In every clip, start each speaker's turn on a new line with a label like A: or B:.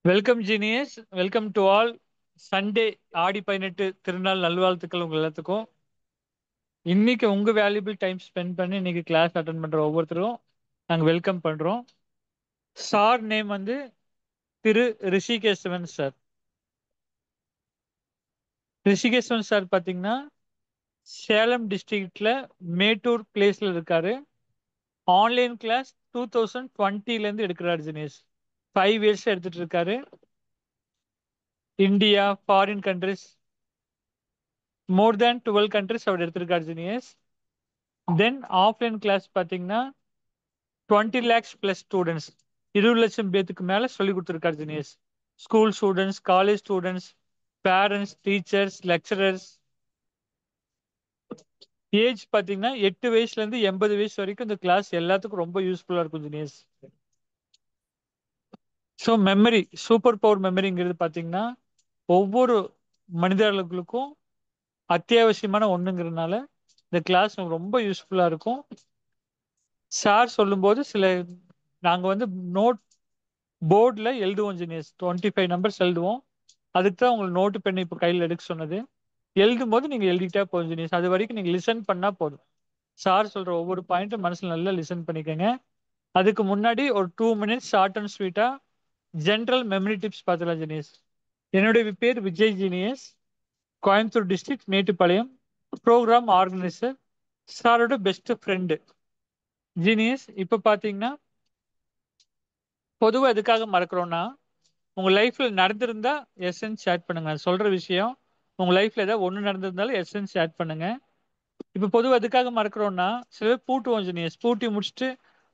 A: Welcome genius. Welcome to all. Sunday ஆடி 18 திருநாள் நல்வாழ்த்துக்கள் உங்க எல்லாத்துக்கும். இன்னைக்கு உங்க வேல்யூபிள் டைம் ஸ்பெண்ட் பண்ணி இன்னைக்கு கிளாஸ் அட்டன் பண்ற ஒவ்வொருத்தரும் நாங்க வெல்கம் பண்றோம். சார் நேம் வந்து திரு ரிஷிகேசவன் சார். ரிஷிகேசவன் சார் பாத்தீங்கன்னா சேலம் டிஸ்ட்ரிக்ட்ல மேட்டூர் பிளேஸ்ல இருக்காரு. ஆன்லைன் கிளாஸ் 2020ல இருந்து எடுக்கிறாரு ஜீனியஸ். 5 இயர்ஸ் எடுத்துட்டு இருக்காரு. இந்தியா, ஃபாரின் கண்ட்ரிஸ், மோர் தேன் 12 கண்ட்ரிஸ் அவர் எடுத்திருக்காரு ஜீனியஸ். தென் ஆஃப்லைன் கிளாஸ் பார்த்தீங்கன்னா 20 lakhs பிளஸ் ஸ்டூடெண்ட்ஸ், 20 லட்சம் பேத்துக்கு மேல சொல்லி கொடுத்துருக்காரு genius. School students, college students, parents, teachers, lecturers. Age பார்த்தீங்கன்னா 8 வயசுல இருந்து 80 வயசு வரைக்கும் இந்த கிளாஸ் எல்லாத்துக்கும் ரொம்ப யூஸ்ஃபுல்லா இருக்கும் genius. So memory, super power மெமரிங்கிறது பார்த்தீங்கன்னா ஒவ்வொரு மனிதர்களுக்கும் அத்தியாவசியமான ஒண்ணுங்கிறதுனால இந்த கிளாஸ் ரொம்ப யூஸ்ஃபுல்லா இருக்கும். சார் சொல்லும்போது நாங்க வந்து நோட் போர்டில் எழுதுவோம் ஜீனியஸ். 25 நம்பர்ஸ் எழுதுவோம். அதுக்கு தான் உங்களுக்கு நோட்டு பென் இப்போ கையில் எடுக்க சொன்னது. எழுதும் போது நீங்க எழுதிட்டா போதும் ஜீனியஸ். அது வரைக்கும் நீங்க லிசன் பண்ணா போதும். சார் சொல்ற ஒவ்வொரு பாயிண்ட்டும் மனசுல நல்லா லிசன் பண்ணிக்கோங்க. அதுக்கு முன்னாடி ஒரு 2 minutes ஷார்ட் அண்ட் ஸ்வீட்டா ஜென்ரல் மெமரி டிப்ஸ் பார்த்துலாம் ஜீனியஸ். என்னுடைய பேர் Vijay genius, Coimbatore district, Mettupalayam. Program organiser, சாரோட பெஸ்ட் ஃப்ரெண்டு ஜீனியஸ். இப்போ பார்த்தீங்கன்னா பொதுவாக எதுக்காக மறக்கிறோம்னா, உங்க லைஃப்ல நடந்திருந்தா எஸ்என்ஸ் ஷேர் பண்ணுங்க. சொல்ற விஷயம் உங்க லைஃப்ல ஏதாவது ஒண்ணு நடந்திருந்தாலும் எஸ்என்ஸ் ஷேர் பண்ணுங்க. இப்ப பொதுவாக எதுக்காக மறக்கிறோம்னா, சில பேர் பூட்டுவோம் ஜெனியஸ். பூட்டி முடிச்சுட்டு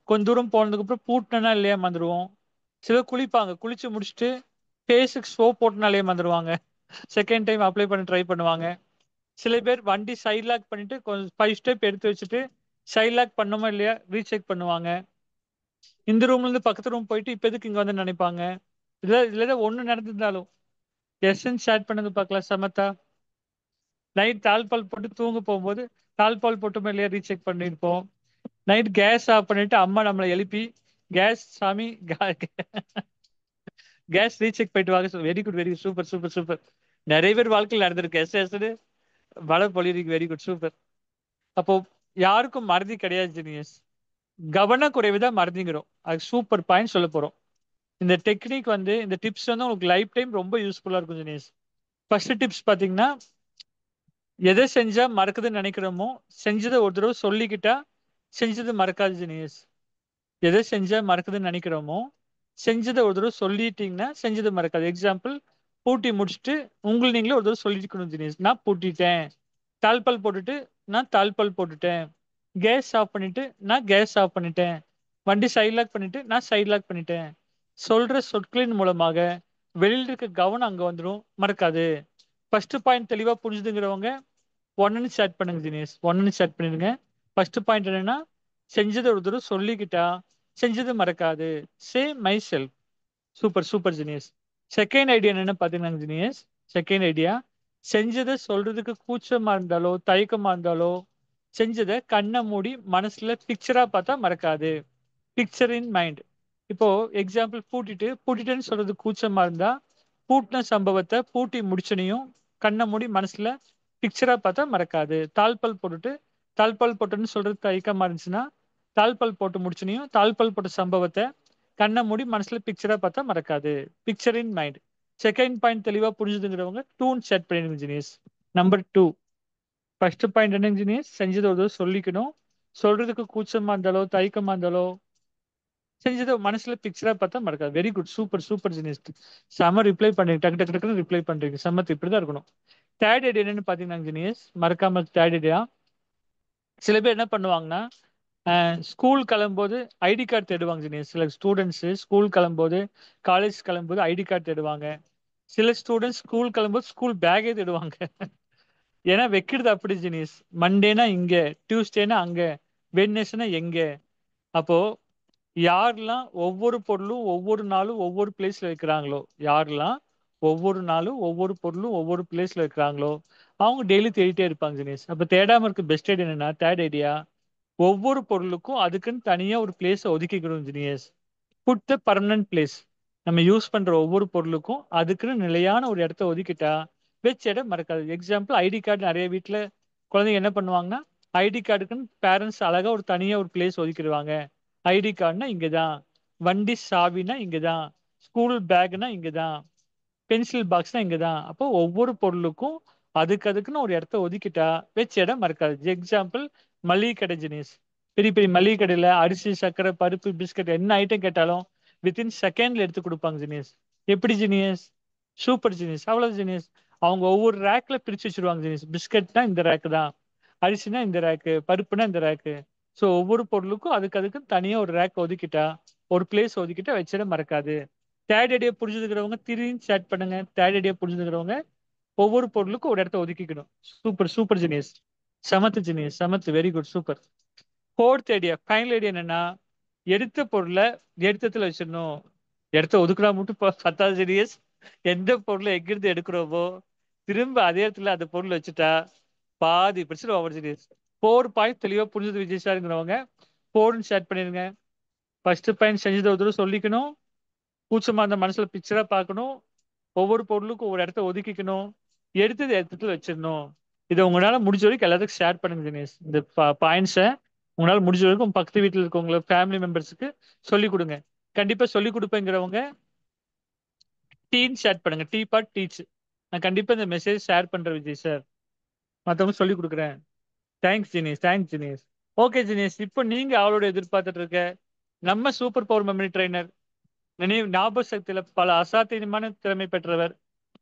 A: கொஞ்ச தூரம் போனதுக்கு அப்புறம் பூட்டினா இல்லையா மறந்துடுவோம். சில பேர் குளிப்பாங்க, குளிச்சு முடிச்சுட்டு ஃபேஸுக்கு சோப் போட்டனாலே மறந்துடுவாங்க. செகண்ட் டைம் அப்ளை பண்ண ட்ரை பண்ணுவாங்க. சில பேர் வண்டி சைட் லாக் பண்ணிட்டு கொஞ்சம் 5 ஸ்டெப் எடுத்து வச்சுட்டு சைட் லாக் பண்ணோமா இல்லையா ரீசெக் பண்ணுவாங்க. இந்த ரூம்ல இருந்து பக்கத்து ரூம் போயிட்டு இப்ப எதுக்கு இங்க வந்து நினைப்பாங்க. இதுல ஏதாவது ஒண்ணு நடந்திருந்தாலும் எஸ்என்ஸ் ஷேர் பண்ணது பார்க்கலாம். சமத்தா நைட் தாழ்பால் போட்டு தூங்க போகும்போது தாழ்பால் போட்டு மேலேயே ரீசெக் பண்ணியிருப்போம். நைட் கேஸ் ஆஃப் பண்ணிட்டு அம்மா நம்மளை எழுப்பி கேஸ் சாமி கேஸ் ரீசெக் போயிட்டு வாங்க. Very good, very good, super super super. நிறைய பேர் வாழ்க்கையில் நடந்திருக்கு. எஸ் மழை பொழியிருக்கு. Very good, super. அப்போ யாருக்கும் மறதி கிடையாது ஜீனியஸ். கவனக்குறைவு தான் மறதிங்கிறோம். அது சூப்பர் பாயிண்ட் சொல்ல போறோம். இந்த டெக்னிக் வந்து இந்த டிப்ஸ் வந்து உங்களுக்கு லைஃப் டைம் ரொம்ப யூஸ்ஃபுல்லா இருக்கும் ஜீனியஸ். ஃபர்ஸ்ட் டிப்ஸ் பாத்தீங்கன்னா, எதை செஞ்சா மறக்குதுன்னு நினைக்கிறோமோ செஞ்சதை ஒரு தடவை சொல்லிக்கிட்டா செஞ்சது மறக்காது ஜெனியஸ். எதை செஞ்சா மறக்குதுன்னு நினைக்கிறோமோ செஞ்சதை ஒரு தடவை சொல்லிட்டீங்கன்னா செஞ்சது மறக்காது. எக்ஸாம்பிள், பூட்டி முடிச்சுட்டு உங்களை நீங்களே ஒரு தடவை சொல்லிருக்கணும் ஜெனியஸ். நான் பூட்டிட்டேன். தாழ்பால் போட்டுட்டு நான் தாழ்பால் போட்டுட்டேன். கேஸ் ஆஃப் பண்ணிட்டு நான் கேஸ் ஆஃப் பண்ணிட்டேன். வண்டி சைட் லாக் பண்ணிட்டு நான் சைட் லாக் பண்ணிட்டேன். சொல்ற சொற்களின் மூலமாக வெளியில் இருக்க கவனம் அங்க வந்துடும், மறக்காது. ஃபர்ஸ்ட் பாயிண்ட் தெளிவா புரிஞ்சுதுங்கிறவங்க ஒன்னு ஸ்டார்ட் பண்ணுங்க ஜீனியஸ். ஒன்னு ஸ்டார்ட் பண்ணிடுங்க. ஃபர்ஸ்ட் பாயிண்ட் என்னன்னா, செஞ்சதை ஒரு தடவை சொல்லிக்கிட்டா செஞ்சது மறக்காது. சே my self. Super super genius. Second idea என்னன்னு பாத்தீங்கன்னா ஜீனியஸ், செகண்ட் ஐடியா, செஞ்சதை சொல்றதுக்கு கூச்சமா இருந்தாலோ தயக்கமா இருந்தாலோ செஞ்சதை கண்ணை மூடி மனசுல பிக்சரா பார்த்தா மறக்காது. Picture in mind. இப்போ எக்ஸாம்பிள், பூட்டிட்டேன்னு சொல்றது கூச்சமா இருந்தா பூட்டின சம்பவத்தை பூட்டி முடிச்சனையும் கண்ணை மூடி மனசுல பிக்சரா பார்த்தா மறக்காது. தாழ்பால் போட்டுட்டு தாழ்பால் போட்டுன்னு சொல்றது தயக்கமா இருந்துச்சுன்னா தாழ்பால் போட்டு முடிச்சனையும் தாழ்பால் போட்ட சம்பவத்தை கண்ணை மூடி மனசுல பிக்சரா பார்த்தா மறக்காது. Picture in mind. Second point தெளிவா புரிஞ்சுதுங்கிறவங்க டூன் செட் பண்ணிடுங்க இன்ஜினியர்ஸ். நம்பர் 2. ஃபர்ஸ்ட் பாயிண்ட் என்ன இன்ஜினியர்ஸ், செஞ்சதை ஒரு தடவை சொல்லிக்கணும். சொல்றதுக்கு கூச்சமா இருந்தாலோ தயக்கமா இருந்தாலோ செஞ்சதை மனசுல பிக்சரா பார்த்தா மறக்காது. Very good, super super genius. செம ரிப்ளை பண்றீங்க, டக்கு டக்கு டக்குன்னு ரிப்ளை பண்றீங்க. செம்மத்து, இப்படிதான் இருக்கணும். தேர்ட் ஐடியா என்னன்னு பாத்தீங்கன்னா ஜீனியஸ், மறக்காம தேர்ட் ஐடியா, சில பேர் என்ன பண்ணுவாங்கன்னா ஸ்கூல் கிளம்பும்போது ஐடி கார்டு தேடுவாங்க ஜீனியஸ். சில ஸ்டூடெண்ட்ஸ் ஸ்கூல் கிளம்பும்போது காலேஜ் கிளம்பும்போது ஐடி கார்டு தேடுவாங்க. சில ஸ்டூடெண்ட்ஸ் ஸ்கூல் கிளம்பும்போது ஸ்கூல் பேக்கே தேடுவாங்க. ஏன்னா வைக்கிறது அப்படி ஜீனியஸ். மண்டேனா இங்க, டியூஸ்டேனா அங்க, வெட்னஸ்னா எங்க. அப்போ யாரெல்லாம் ஒவ்வொரு பொருளும் ஒவ்வொரு நாளும் ஒவ்வொரு பிளேஸ்ல வைக்கிறாங்களோ, யாரெல்லாம் ஒவ்வொரு நாளும் ஒவ்வொரு பொருளும் ஒவ்வொரு பிளேஸ்ல வைக்கிறாங்களோ அவங்க டெய்லி தேடிட்டே இருப்பாங்க ஜெனியஸ். அப்ப தேடாம இருக்க பெஸ்ட் ஐடியா என்னன்னா, தேர்ட் ஐடியா, ஒவ்வொரு பொருளுக்கும் அதுக்குன்னு தனியா ஒரு பிளேஸ் ஒதுக்கிக்கணும் genius. Put the permanent place. நம்ம யூஸ் பண்ற ஒவ்வொரு பொருளுக்கும் அதுக்குன்னு நிலையான ஒரு இடத்த ஒதுக்கிட்டா வச்ச இடம் மறக்காது. Example ID card. நிறைய வீட்டில் குழந்தைங்க என்ன பண்ணுவாங்கன்னா, ஐடி கார்டுக்குன்னு பேரண்ட்ஸ் அழகா ஒரு தனியா ஒரு பிளேஸ் ஒதுக்கிடுவாங்க. ஐடி கார்டுனா இங்கதான், வண்டி சாவினா இங்கதான், ஸ்கூல் பேக்னா இங்கதான், பென்சில் பாக்ஸ்னா இங்கதான். அப்போ ஒவ்வொரு பொருளுக்கும் அதுக்குன்னு ஒரு இடத்த ஒதுக்கிட்டா வச்ச இடம் மறக்காது. எக்ஸாம்பிள் மளிகை கடை ஜெனிஸ். பெரிய பெரிய மளிகை கடையில அரிசி, சர்க்கரை, பருப்பு, பிஸ்கட் என்ன ஐட்டம் கேட்டாலும் வித்தின் செகண்ட்ல எடுத்து கொடுப்பாங்க ஜெனியஸ். எப்படி ஜெனியஸ்? Super genius. அவ்வளவு ஜெனியஸ். அவங்க ஒவ்வொரு ரேக்ல பிரிச்சு வச்சிருவாங்க ஜெனியஸ். பிஸ்கட்னா இந்த ரேக்கு தான், அரிசினா இந்த ரேக்கு, பருப்புனா இந்த ரேக்கு. ஸோ ஒவ்வொரு பொருளுக்கும் அதுக்கு தனியா ஒரு ரேக் ஒதுக்கிட்டா, ஒரு பிளேஸ் ஒதுக்கிட்டா வச்சிட மறக்காது. தேர்ட் ஐடியா புரிஞ்சுக்கிறவங்க திடீர்னு சேட் பண்ணுங்க. தேர்ட் ஐடியா புரிஞ்சுக்கிறவங்க ஒவ்வொரு பொருளுக்கும் ஒரு இடத்த ஒதுக்கிக்கணும். Super super genius. சமத்து ஜெனியஸ், சமத்து. Very good, super. Fourth idea, final idea என்னன்னா, எடுத்த பொருளை எடுத்தத்துல வச்சிடணும். இடத்த ஒதுக்குனா மட்டும் பத்தாவது ஜெனியஸ். எந்த பொருளை எங்கிருந்து எடுக்கிறோமோ திரும்ப அதே இடத்துல அந்த பொருள் வச்சுட்டா பாதி பிரச்சனை ஓவர் ஜெனியஸ். 4 பாயிண்ட் தெளிவா புரிஞ்சது விஜய் சாருங்கிறவங்க 4 ஷேர் பண்ணிருங்க. ஃபர்ஸ்ட் பாயிண்ட் செஞ்சதை ஒரு தடவை சொல்லிக்கணும். கூச்சமா அந்த மனசுல பிக்சரா பார்க்கணும். ஒவ்வொரு பொருளுக்கும் ஒரு இடத்த ஒதுக்கிக்கணும். எடுத்தது இடத்துல வச்சிடணும். இதை உங்களால முடிஞ்ச வரைக்கும் எல்லாத்துக்கும் ஷேர் பண்ணுங்க தினேஷ். இந்த பாயிண்ட்ஸை உங்களால முடிஞ்ச வரைக்கும் உங்க பக்கத்து வீட்டில் இருக்கவங்க ஃபேமிலி மெம்பர்ஸுக்கு சொல்லிக் கொடுங்க. கண்டிப்பா சொல்லிக் கொடுப்பேங்கிறவங்க டீன்னு ஷேர் பண்ணுங்க. Tea part teach. நான் கண்டிப்பா இந்த மெசேஜ் ஷேர் பண்றேன் விஜய் சார். மற்றவங்க சொல்லிக் கொடுக்குறேன். Thanks Jinesh, thanks Jinesh. Okay Jinesh, இப்போ நீங்க அவளோட எதிர்பார்த்துட்டு இருக்க நம்ம சூப்பர் பவர் மெமரி ட்ரைனர், நினைவு ஞாபக சக்தியில பல அசாத்தியமான திறமை பெற்றவர்,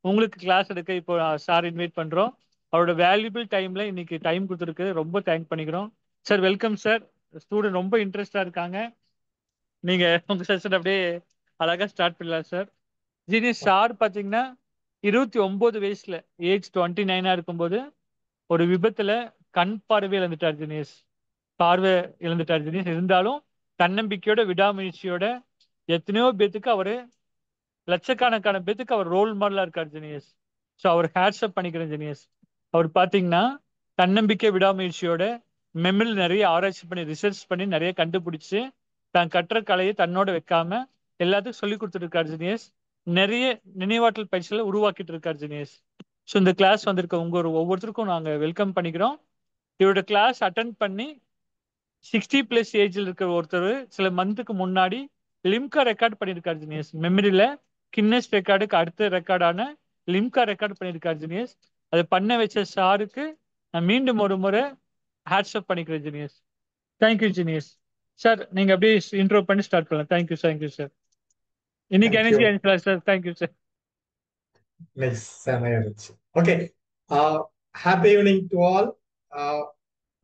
A: உங்களுக்கு கிளாஸ் எடுக்க இப்போ சார் இன்வைட் பண்றோம். அவரோட வேல்யூபிள் டைம்ல இன்னைக்கு டைம் கொடுத்துருக்கு, ரொம்ப தேங்க் பண்ணிக்கிறோம் சார். Welcome sir. ஸ்டூடெண்ட் ரொம்ப இன்ட்ரெஸ்டா இருக்காங்க. நீங்க உங்க செஷன் அப்படியே அழகா ஸ்டார்ட் பண்ணலாம் சார். ஜீனியஸ் சார் பாத்தீங்கன்னா 29 வயசுல, ஏஜ் 29 இருக்கும்போது ஒரு விபத்துல கண் பார்வை இழந்துட்டார் ஜீனியஸ். பார்வை இழந்துட்டார் ஜீனியஸ். இருந்தாலும் தன்னம்பிக்கையோட விடாமுயற்சியோட எத்தனையோ பேத்துக்கு அவரு, லட்சக்கணக்கான பேத்துக்கு அவர் ரோல் மாடலா இருக்கார் ஜெனியஸ். ஸோ அவர் ஹேட்ஸ்அப் பண்ணிக்கிறேன் ஜெனியஸ். அவர் பார்த்தீங்கன்னா தன்னம்பிக்கை விடாமுயற்சியோட மெமரியில் நிறைய ஆராய்ச்சி பண்ணி ரிசர்ச் பண்ணி நிறைய கண்டுபிடிச்சு தான் கற்ற கலையை தன்னோட வைக்காம எல்லாத்துக்கும் சொல்லி கொடுத்துட்டு இருக்கார் ஜெனியஸ். நிறைய நினைவாற்றல் பயிற்சிகளை உருவாக்கிட்டு இருக்கார் ஜெனியஸ். ஸோ இந்த கிளாஸ் வந்திருக்க உங்க ஒவ்வொருத்தருக்கும் நாங்கள் வெல்கம் பண்ணிக்கிறோம். இவரோட கிளாஸ் அட்டன் பண்ணி 60+ ஏஜ்ல இருக்கிற ஒருத்தர் சில மந்த்துக்கு முன்னாடி லிம்கா ரெக்கார்ட் பண்ணியிருக்காரு ஜினியஸ். மெமரியில கின்னஸ் ரெக்கார்டுக்கு அடுத்த ரெக்கார்டான லிம்கா ரெக்கார்ட் பண்ணியிருக்காரு ஜினியஸ். அதை பண்ண வச்ச சாருக்கு நான் மீண்டும் ஒரு முறை ஹேட்ஸ்அப் பண்ணிக்கிறேன் ஜினியஸ். Thank you genius. சார் நீங்க அப்படியே இன்ட்ரோ பண்ணி ஸ்டார்ட் பண்ணலாம். Thank you, thank you sir. இன்னைக்கு
B: Thank
A: எனர்ஜி
B: you.
A: அனுப்பலாம் சார். Thank you sir.
B: Nice. செமையா இருந்துச்சு. Okay. Happy evening to all. Uh,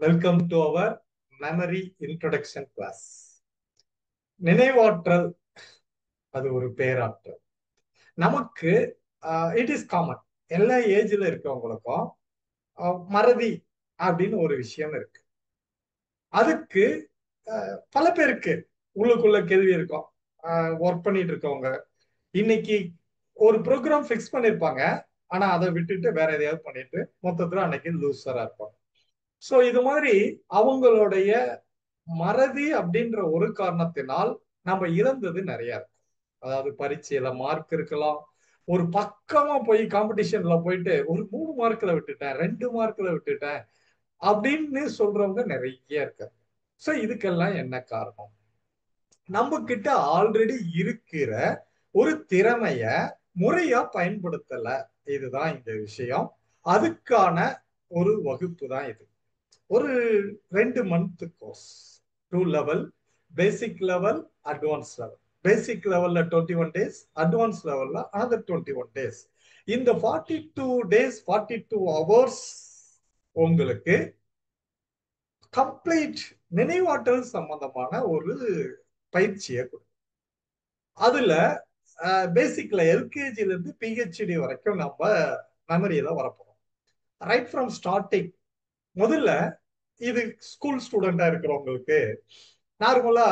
B: Welcome to our memory introduction class. நினைவாற்றல் அது ஒரு பேராற்றல். நமக்கு இட் இஸ் காமன். எல்லா ஏஜ்ல இருக்கவங்களுக்கும் மறதி அப்படின்னு ஒரு விஷயம் இருக்கு. அதுக்கு பல பேருக்கு உள்ளுக்குள்ள கேள்வி இருக்கும். ஒர்க் பண்ணிட்டு இருக்கவங்க இன்னைக்கு ஒரு ப்ரோக்ராம் ஃபிக்ஸ் பண்ணிருப்பாங்க. ஆனா அதை விட்டுட்டு வேற எதையாவது பண்ணிட்டு மொத்தத்துல அன்னைக்கு லூசரா இருப்பாங்க. சோ இது மாதிரி அவங்களுடைய மறதி அப்படின்ற ஒரு காரணத்தினால் நம்ம இழந்தது நிறைய இருக்கும். அதாவது பரீட்சையில மார்க் இருக்கலாம். ஒரு பக்கமா போய் காம்படிஷன்ல போயிட்டு ஒரு 3 மார்க்ல விட்டுட்டேன், 2 மார்க்ல விட்டுட்டேன் அப்படின்னு சொல்றவங்க நிறைய இருக்காங்க. சோ இதுக்கெல்லாம் என்ன காரணம்? நம்ம கிட்ட ஆல்ரெடி இருக்கிற ஒரு திறமைய முறையா பயன்படுத்தல. இதுதான் இந்த விஷயம். அதுக்கான ஒரு வகுப்பு தான் இது. ஒரு 2 month course. 2 level, basic level, advance level. Basic லெவல்ல 21 days, அட்வான்ஸ் லெவல்ல another 21 days. இந்த 42 days, 42 hours உங்களுக்கு கம்ப்ளீட் நினைவாற்றல் சம்பந்தமான ஒரு பயிற்சியை கொடுக்கும். அதுல பேசிக்ல எல்கேஜில இருந்து பிஹெச்டி வரைக்கும் நம்ம மெமரியில வரப்போறோம். Right from starting. முதல்ல இது ஸ்கூல் ஸ்டூடெண்டா இருக்கிறவங்களுக்கு நார்மலா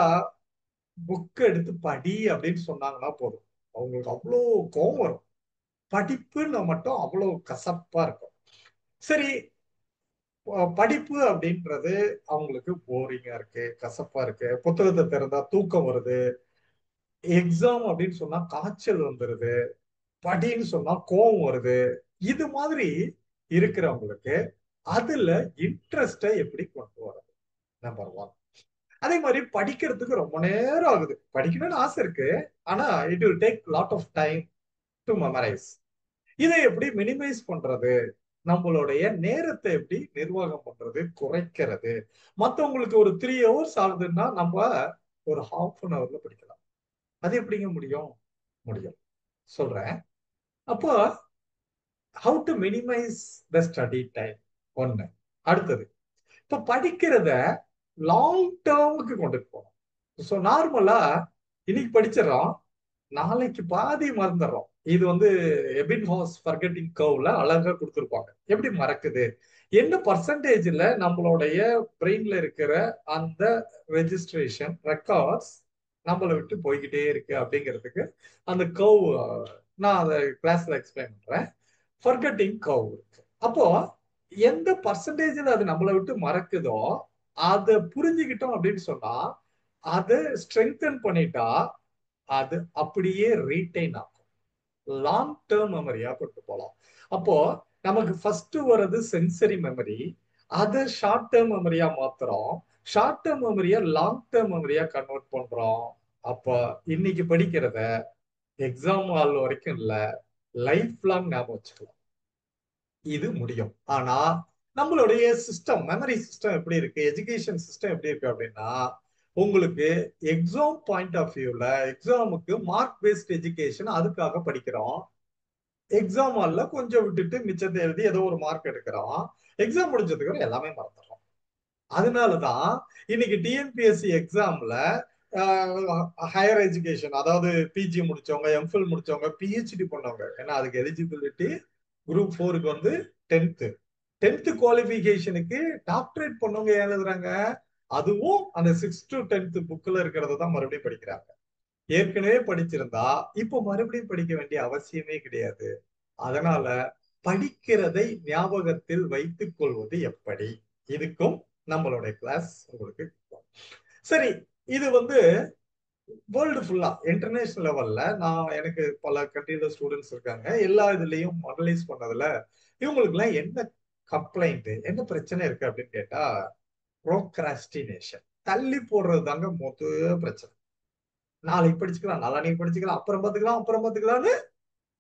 B: புக் எடுத்து படி அப்படின்னு சொன்னாங்கன்னா போதும், அவங்களுக்கு அவ்வளோ கோவம் வரும். படிப்புன்னு மட்டும் அவ்வளவு கசப்பா இருக்கும். சரி, படிப்பு அப்படின்றது அவங்களுக்கு போரிங்கா இருக்கு, கசப்பா இருக்கு, புத்தகத்தை திறந்தா தூக்கம் வருது, எக்ஸாம் அப்படின்னு சொன்னா காய்ச்சல் வந்துருது, படின்னு சொன்னா கோவம் வருது. இது மாதிரி இருக்கிறவங்களுக்கு அதுல இன்ட்ரெஸ்டை எப்படி கொண்டு வரது, நம்பர் ஒன். அதே மாதிரி படிக்கிறதுக்கு ரொம்ப நேரம் ஆகுது, படிக்கணும்னு ஆசை இருக்கு, ஆனா it will take lot of time to memorise. இதை எப்படி மினிமைஸ் பண்றது, நம்மளுடைய நேரத்தை எப்படி நிர்வாகம் பண்றது, குறைக்கிறது. மத்தவங்களுக்கு ஒரு 3 hours ஆகுதுன்னா நம்ம ஒரு ½ hourல படிக்கலாம். அது எப்படிங்க முடியும்? முடியும், சொல்றேன். அப்போ how to minimize the study time, ஒண்ணு. அடுத்தது, இப்ப படிக்கிறத லாங் டேர்முக்கு கொண்டு போகணும். ஸோ நார்மலா இன்னைக்கு படிச்சிடறோம், நாளைக்கு பாதி மறந்துடுறோம். இது வந்து எபின்ஹாஸ் ஃபர்கெட்டிங் கர்வ்ல அழகா கொடுத்துருப்பாங்க. எப்படி மறக்குது, என்ன பர்சன்டேஜ்ல நம்மளுடைய பிரெயின்ல இருக்கிற அந்த ரெஜிஸ்ட்ரேஷன் ரெக்கார்ட்ஸ் நம்மளை விட்டு போய்கிட்டே இருக்கு அப்படிங்கிறதுக்கு அந்த கர்வ் நான் அதை கிளாஸ்ல எக்ஸ்பிளைன் பண்றேன். ஃபர்கெட்டிங் கர்வ் இருக்கு. அப்போ எந்த பர்சன்டேஜ்ல அது நம்மளை விட்டு மறக்குதோ அதை புரிஞ்சுக்கிட்டோம் அப்படின்னு சொன்னா, அதை ஸ்ட்ரெங்தன் பண்ணிட்டா அது அப்படியே ரீட்டைன் ஆகும், லாங் டேர்ம் மெமரியா கொண்டு போகலாம். அப்போ நமக்கு ஃபர்ஸ்ட் வர்றது சென்சரி மெமரி, அதை ஷார்ட் டேர்ம் மெமரியா மாத்துறோம், ஷார்ட் டேர்ம் மெமரியா லாங் டேர்ம் மெமரியா கன்வெர்ட் பண்றோம். அப்ப இன்னைக்கு படிக்கிறத எக்ஸாம் ஹால் வரைக்கும் இல்ல, லைஃப் லாங் ஞாபகம் வச்சுக்கலாம். இது முடியும். ஆனா நம்மளுடைய சிஸ்டம், மெமரி சிஸ்டம் எப்படி இருக்கு, எஜுகேஷன் சிஸ்டம் எப்படி இருக்கு அப்படின்னா, உங்களுக்கு எக்ஸாம் பாயிண்ட் ஆஃப் வியூல எக்ஸாமுக்கு மார்க் பேஸ்ட் எஜுகேஷன் அதுக்காக படிக்கிறோம். எக்ஸாம் ஹால்ல கொஞ்சம் விட்டுட்டு மிச்சத்தை எழுதி ஏதோ ஒரு மார்க் எடுக்கிறோம். எக்ஸாம் முடிஞ்சதுக்கு எல்லாமே மறந்துடுறோம். அதனாலதான் இன்னைக்கு டிஎன்பிஎஸ்சி எக்ஸாம்ல ஹையர் எஜுகேஷன், அதாவது பிஜி முடிச்சவங்க, எம்ஃபில் முடிச்சவங்க, பிஹெச்டி பண்ணவங்க, ஏன்னா அதுக்கு எலிஜிபிலிட்டி குரூப் 4க்கு வந்து 10th குவாலிபிகேஷனுக்கு டாக்டரேட் பண்ணவங்க எழுதுறாங்க. அதுவும் அந்த 6 to 10th புக்ல இருக்கிறத தான் மறுபடியும் படிக்கிறாங்க. ஏற்கனவே படிச்சிருந்தா இப்ப மறுபடியும் படிக்க வேண்டிய அவசியமே கிடையாது. அதனால படிக்கிறதை ஞாபகத்தில் வைத்துக் கொள்வது எப்படி, இதுக்கும் நம்மளுடைய கிளாஸ் உங்களுக்கு. சரி, இது வந்து வேர்ல்டு ஃபுல்லா இன்டர்நேஷனல் லெவல்ல நான் எனக்கு பல கண்ட்ரில ஸ்டூடெண்ட்ஸ் இருக்காங்க. எல்லா இதுலயும் அனலைஸ் பண்ணதுல இவங்களுக்கு எல்லாம் என்ன கம்ப்ளைண்ட், என்ன பிரச்சனை இருக்கு அப்படின்னு கேட்டா, ப்ரோக்ராஸ்டினேஷன், தள்ளி போடுறது தாங்க மொத்த பிரச்சனை. நாளைக்கு படிச்சுக்கலாம், நாளைக்கு படிச்சுக்கலாம், அப்புறம் பார்த்துக்கலாம், அப்புறம் பார்த்துக்கலாம்னு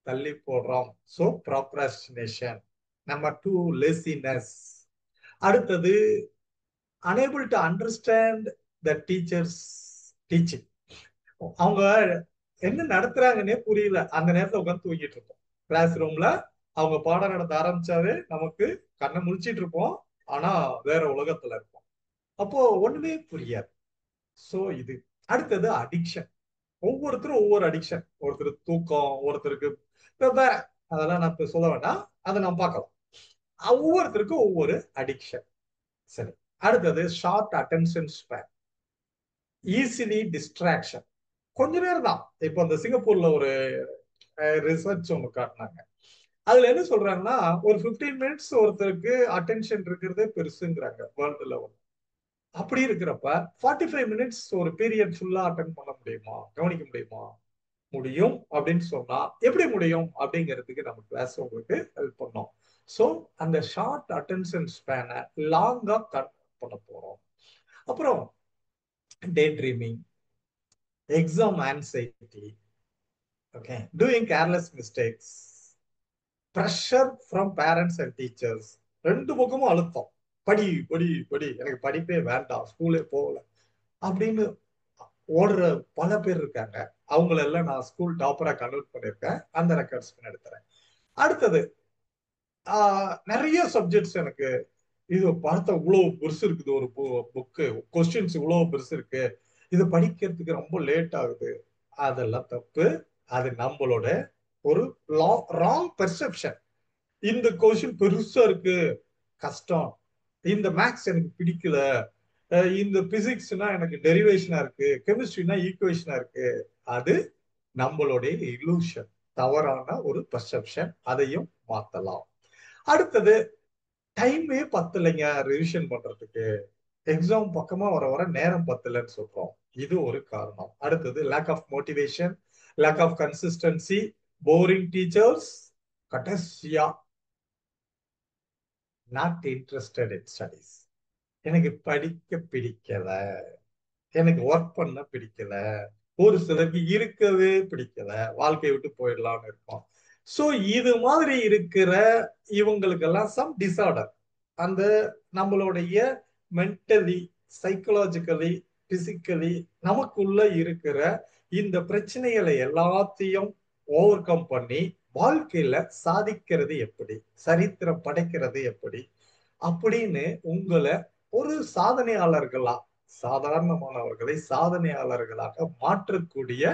B: தள்ளி போடுறோம். So procrastination. Number 2, laziness. அடுத்தது, unable to understand the teachers teaching. அவங்க என்ன நடத்துறாங்கன்னே புரியல, அந்த நேரத்துல உட்காந்து தூங்கிட்டு இருப்போம். கிளாஸ் ரூம்ல அவங்க பாடம் நடத்த ஆரம்பிச்சாவே நமக்கு கண்ணை முழிச்சிட்டு இருப்போம், ஆனா வேற உலகத்துல இருப்போம். அப்போ ஒண்ணுமே புரியாது. சோ இது. அடுத்தது அடிக்ஷன். ஒவ்வொருத்தரும் ஒவ்வொரு அடிக்ஷன், ஒருத்தர் தூக்கம், ஒருத்தருக்கு வேற, அதெல்லாம் நான் இப்ப சொல்ல வேண்டாம், அதை நாம் பார்க்கலாம். ஒவ்வொருத்தருக்கும் ஒவ்வொரு அடிக்ஷன். சரி, அடுத்தது short attention span, easily distraction. கொஞ்ச நேரம் தான். இப்போ இந்த சிங்கப்பூர்ல ஒரு ரிசர்ச் ஒன்று காட்டினாங்க. அதுல என்ன சொல்றாங்கன்னா, ஒரு 15 மினிட்ஸ் ஒருத்தருக்கு அட்டென்ஷன் இருக்கிறதே பெருசுங்கிறாங்க வேர்ல்டு லெவல். அப்படி இருக்கிறப்ப 45 மினிட்ஸ் ஒரு பீரியட் ஃபுல்லா அட்டன் பண்ண முடியுமா, கவனிக்க முடியுமா? முடியும். அப்படின்னு சொன்னா எப்படி முடியும் அப்படிங்கிறதுக்கு நம்ம கிளாஸ் உங்களுக்கு ஹெல்ப் பண்ணோம். ஸோ அந்த ஷார்ட் அட்டென்ஷன் ஸ்பேனை லாங்கா கட் பண்ண போறோம். அப்புறம் day dreaming, exam anxiety, okay, doing careless mistakes, pressure from parents and teachers. ரெண்டு பக்கமும் அழுத்தம், படி படி படி, எனக்கு படிப்பே வேண்டாம், ஸ்கூலே போகல அப்படின்னு ஓடுற பல பேர் இருக்காங்க. அவங்களெல்லாம் நான் ஸ்கூல் டாப்பரா கன்வெர்ட் பண்ணியிருக்கேன், அந்த ரெக்கார்ட்ஸ் எடுத்துறேன். அடுத்தது, நிறைய சப்ஜெக்ட்ஸ் எனக்கு இது பார்த்தா இவ்வளவு பெருசு இருக்குது, ஒரு புக்கு கொஸ்டின்ஸ் இவ்வளவு பெருசு இருக்கு, இது படிக்கிறதுக்கு ரொம்ப லேட் ஆகுது. அதெல்லாம் தப்பு. அது நம்மளோட ஒரு ராங் பெர்செப்ஷன். இந்த கொஸ்டின் பெருசா இருக்கு, கஷ்டம், இந்த மேக்ஸ் எனக்கு பிடிக்கல, இந்த பிசிக்ஸ்னா எனக்கு டெரிவேஷனா இருக்கு, கெமிஸ்ட்ரினா ஈக்குவேஷனா இருக்கு. அது நம்மளுடைய இலூஷன், தவறான ஒரு பெர்செப்ஷன். அதையும் மாத்தலாம். அடுத்தது, டைமே பத்தலைங்க ரிவிஷன் பண்றதுக்கு. எக்ஸாம் பக்கமா வர வர நேரம் பத்தலன்னு சொல்றோம். இது ஒரு காரணம். அடுத்தது lack of motivation, lack of consistency, boring teachers, கடைசியா நாட் இன்ட்ரெஸ்டட் இன் ஸ்டடிஸ். எனக்கு படிக்க பிடிக்கல, எனக்கு ஒர்க் பண்ண பிடிக்கல, ஒரு சிலருக்கு இருக்கவே பிடிக்கல, வாழ்க்கையை விட்டு போயிடலாம்னு இருக்கும். சோ இது மாதிரி இருக்கிற இவங்களுக்கெல்லாம் சம் டிசார்டர், அந்த நம்மளுடைய மென்டலி, சைக்கலாஜிக்கலி, பிசிக்கலி நமக்குள்ள இருக்கிற இந்த பிரச்சனைகளை எல்லாத்தையும் ஓவர் கம் பண்ணி வாழ்க்கையில சாதிக்கிறது எப்படி, சரித்திரம் படைக்கிறது எப்படி அப்படின்னு உங்களை ஒரு சாதனையாளர்களா, சாதாரணமானவர்களை சாதனையாளர்களாக மாற்றக்கூடிய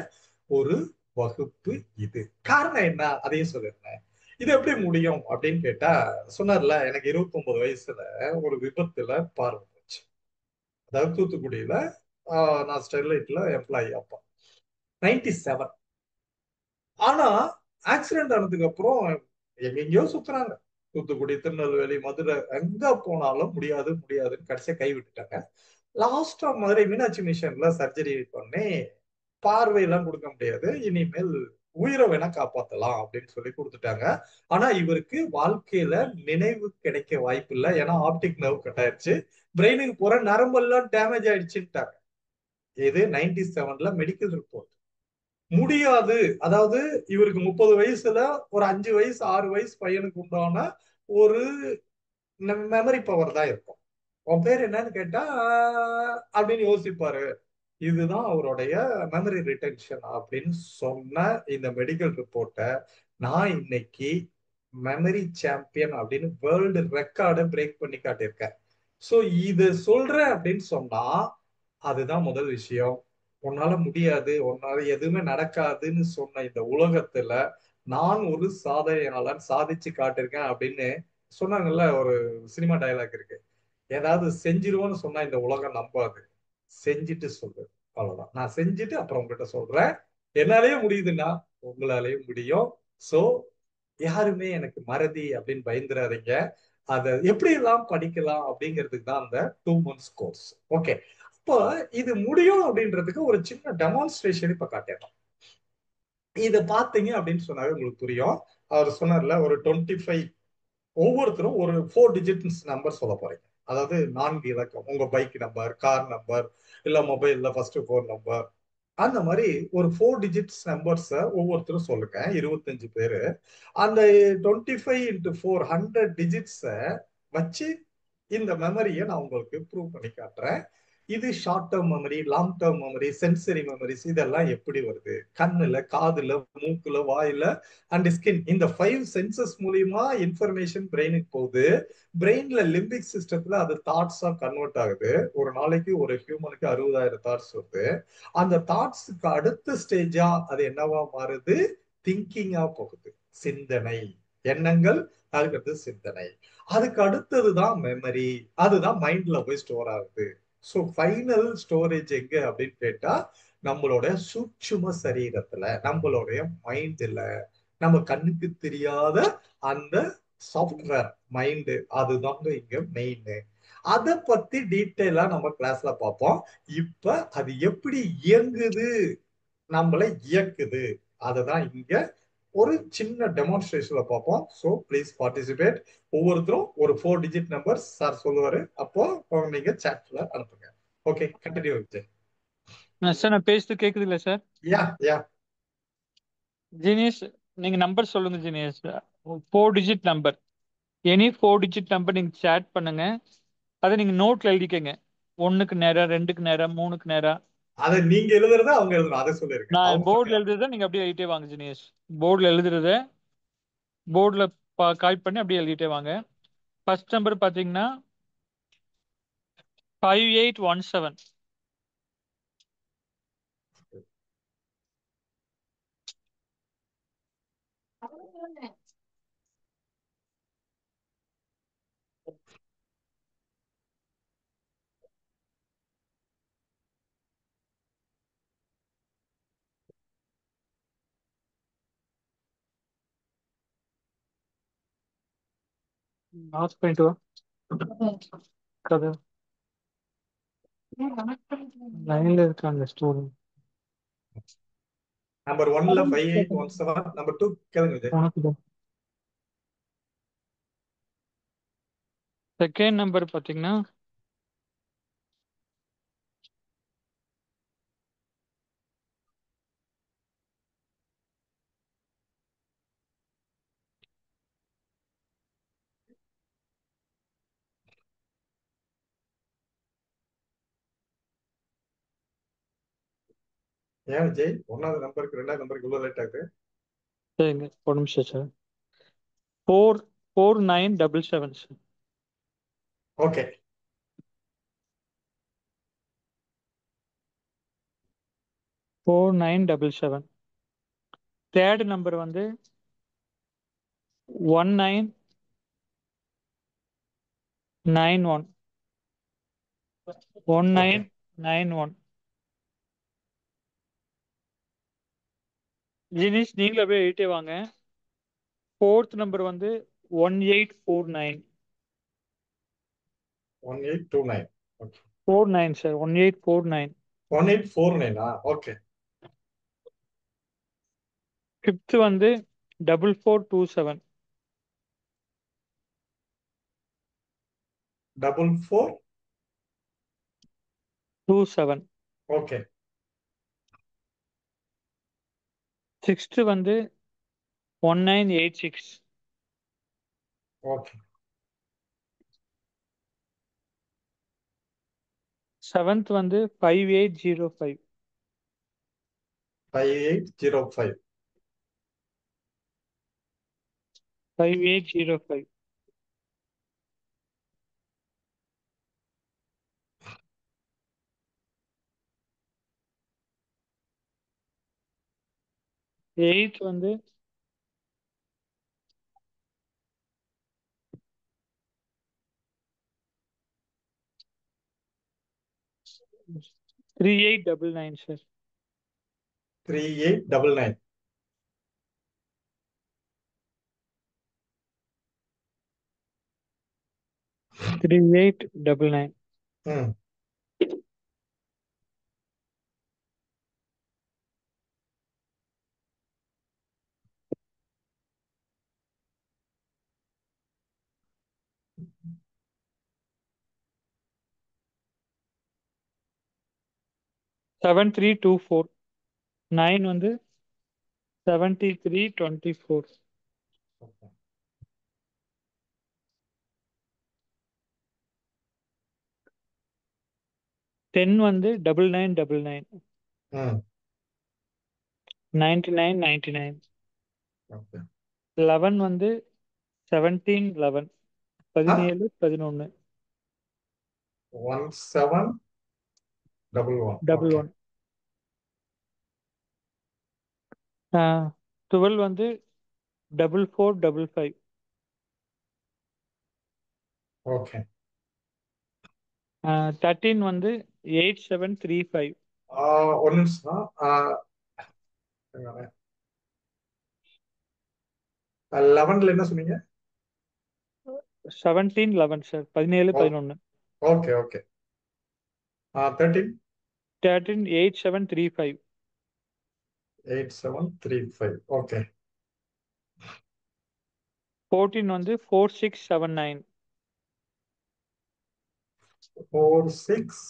B: ஒரு வகுப்பு இது. காரணம் என்ன அதையும் சொல்லிருந்தேன். இது எப்படி முடியும் அப்படின்னு கேட்டா, சொன்னார்ல எனக்கு 29 வயசுல ஒரு விபத்துல பார்வை போச்சு. அதாவது தூத்துக்குடியில நான் ஸ்டெர்லைட்ல எம்ப்ளாயி அப்போ 97. ஆனா ஆக்சிடென்ட் ஆனதுக்கு அப்புறம் எங்கெங்கயோ சுத்துறாங்க, தூத்துக்குடி, திருநெல்வேலி, மதுரை, எங்க போனாலும் முடியாது முடியாதுன்னு கடைசியா கை விட்டுட்டாங்க. லாஸ்டா மதுரை மீனாட்சி மிஷன்ல சர்ஜரி பண்ணி பார்வையெல்லாம் கொடுக்க முடியாது, இனிமேல் உயிரை வேணா காப்பாத்தலாம் அப்படின்னு சொல்லி கொடுத்துட்டாங்க. ஆனா இவருக்கு வாழ்க்கையில நினைவு கிடைக்க வாய்ப்பு இல்லை, ஏன்னா ஆப்டிக் நர்வ் கட் ஆயிடுச்சு, பிரெயினுக்கு போற நரம்பெல்லாம் டேமேஜ் ஆயிடுச்சுட்டாங்க. இது 97ல மெடிக்கல் ரிப்போர்ட். முடியாது, அதாவது இவருக்கு 30 வயசுல ஒரு 5 வயசு 6 வயசு பையனுக்கு உண்டான ஒரு மெமரி பவர் தான் இருக்கும். உன் பேர் என்னன்னு கேட்டா அப்படின்னு யோசிப்பாரு. இதுதான் அவருடைய மெமரி ரிட்டென்ஷன் அப்படின்னு சொன்ன இந்த மெடிக்கல் ரிப்போர்ட்டை நான் இன்னைக்கு மெமரி சாம்பியன் அப்படின்னு வேர்ல்டு ரெக்கார்டை பிரேக் பண்ணி காட்டியிருக்கேன். சோ இது சொல்றேன் அப்படின்னு சொன்னா அதுதான் முதல் விஷயம். உன்னால முடியாது, உன்னால எதுவுமே நடக்காதுன்னு சொன்ன இந்த உலகத்துல நான் ஒரு சாதனையாளன், சாதிச்சு காட்டிருக்கேன் அப்படின்னு சொன்னாங்கல்ல. ஒரு சினிமா டயலாக் இருக்கு, ஏதாவது செஞ்சிருவோன்னு சொன்னா இந்த உலகம் நம்பாது, செஞ்சுட்டு சொல்லு. அவ்வளவுதான். நான் செஞ்சுட்டு அப்புறம் உங்ககிட்ட சொல்றேன். என்னாலயே முடியுதுன்னா உங்களாலேயும் முடியும். சோ யாருமே எனக்கு மறதி அப்படின்னு பயந்துடாதீங்க. அதை எப்படி எல்லாம் படிக்கலாம் அப்படிங்கிறதுக்கு தான் அந்த 2 months கோர்ஸ். ஓகே, இப்போ இது முடியும் அப்படின்றதுக்கு ஒரு சின்ன டெமான்ஸ்ட்ரேஷன் இப்ப காட்டேன். இதை பார்த்தீங்க அப்படின்னு சொன்னாவே உங்களுக்கு புரியும். அவர் சொன்னார்ல ஒரு 25, ஒவ்வொருத்தரும் ஒரு 4 digits நம்பர் சொல்ல போறீங்க. அதாவது 4 இலக்கம், உங்க பைக் நம்பர், கார் நம்பர், இல்ல மொபைல்ல ஃபர்ஸ்ட் 4 நம்பர், அந்த மாதிரி ஒரு 4 digits நம்பர்ஸ ஒவ்வொருத்தரும் சொல்லுங்க, 25 பேரு. அந்த 25 × 4 100 digits வச்சு இந்த மெமரியை நான் உங்களுக்கு ப்ரூவ் பண்ணி காட்டுறேன். இது short term memory, long term memory, sensory memories இதெல்லாம் எப்படி வருது, கண்ணுல, காதுல, மூக்குல, வாயில அண்ட் ஸ்கின், இந்த 5 சென்சஸ் மூலியமா இன்ஃபர்மேஷன் பிரெயினுக்கு போகுது. பிரெயின்ல லிம்பிக் சிஸ்டத்துல அது தாட்ஸா கன்வெர்ட் ஆகுது. ஒரு நாளைக்கு ஒரு ஹியூமனுக்கு 60,000 தாட்ஸ் வருது. அந்த தாட்ஸுக்கு அடுத்த ஸ்டேஜா அது என்னவா மாறுது, திங்கிங்கா போகுது, சிந்தனை, எண்ணங்கள், அதுக்கடுத்து சிந்தனை, அதுக்கு அடுத்ததுதான் மெமரி, அதுதான் மைண்ட்ல போய் ஸ்டோர் ஆகுது. ஸோ ஃபைனல் ஸ்டோரேஜ் எங்க அப்படின்னு கேட்டா நம்மளோட சூட்சும சரீரத்துல, நம்மளுடைய மைண்ட்ல, நம்ம கண்ணுக்கு தெரியாத அந்த சாஃப்ட்வேர் மைண்டு, அதுதாங்க இங்க மெயின். அதை பத்தி டீட்டெயிலா நம்ம கிளாஸ்ல பார்ப்போம். இப்ப அது எப்படி இயங்குது, நம்மளை இயக்குது, அதுதான் இங்க ஒரு சின்ன டெமான்ஸ்ட்ரேஷன்ல பார்ப்போம். So please participate. ஒவ்வொருத்தரும் ஒரு 4 digit நம்பர் சார் சொல்லுவாரு, அப்போ நீங்க சாட்ல அனுப்புங்க. Okay, continue Vijay.
A: சார் நான் பேசுறது கேக்குது இல்ல சார்?
B: யா யா.
A: ஜீனியஸ், நீங்க நம்பர் சொல்லுங்க genius. 4 digit number, any 4 digit number நீங்க சேட் பண்ணுங்க. அதை நீங்க நோட்ல எழுதிக்கங்க. 1க்கு நேரா, 2க்கு நேரா, 3க்கு நேரா.
B: அதை நீங்க எழுதுறத அவங்க எழுதணும், அதை சொல்லிருங்க.
A: நான்
B: அவங்க
A: போர்டில்
B: சொல்லிடுறாங்க.
A: எழுதுறத நீங்க அப்படியே எழுதிட்டே வாங்க ஜீனியஸ். போர்டில் எழுதுறத போர்டில் காப்பி பண்ணி அப்படியே எழுதிட்டே வாங்க. ஃபர்ஸ்ட் நம்பர் பார்த்தீங்கன்னா 5817. பாஸ் பண்ணிட்டு வா கதை. லைன்ல இருக்காங்க ஸ்டூடெண்ட்.
B: நம்பர் 1ல 5817. நம்பர் 2 கேளுங்க விஜய்.
A: உனக்கு செகண்ட் நம்பர் பாத்தீங்கன்னா
B: ஏன் விஜய் 1வது நம்பருக்கு 2வது நம்பருக்கு இவ்வளவு லேட் ஆகுது?
A: சரிங்க ஒரு நிமிஷம் sir. 4977 sir.
B: Okay.
A: 4977. Third number வந்து 1991.
B: ஓகே.
A: 1991. ஜினிஷ் நீங்களும் அப்படியே எழுதிட்டே வாங்க. ஃபோர்த் நம்பர் வந்து 1849.
B: 1829. ஓகே.
A: 49 சார் 1849.
B: 1849. ஓகே.
A: ஃபிஃப்த் வந்து 4427.
B: 44.
A: 27.
B: ஓகே.
A: சிக்ஸ்த் வந்து 1986.
B: ஓகே.
A: செவன்த் வந்து 5805.
B: 5805.
A: 5805. எயித் வந்து 3899 சார்.
B: 3899.
A: 3899.
B: ம்.
A: 7324. 9 வந்து 7324.
B: ஓகே.
A: 10 வந்து 9999.
B: ம்.
A: 9999.
B: ஓகே.
A: 11 வந்து 1711.
B: ஆ
A: 1711.
B: 1711.
A: Double
B: okay.
A: ஒன். 12 வந்து 4455.
B: ஓகே.
A: 13 வந்து 8735.
B: ஒரு நிமிஷம். 11ல என்ன சொன்னீங்க?
A: 1711 சார் 1711.
B: ஓகே. ஓகே. 13.
A: 13 8735.
B: 8735. ஓகே.
A: 14 வந்து 4679.
B: 46.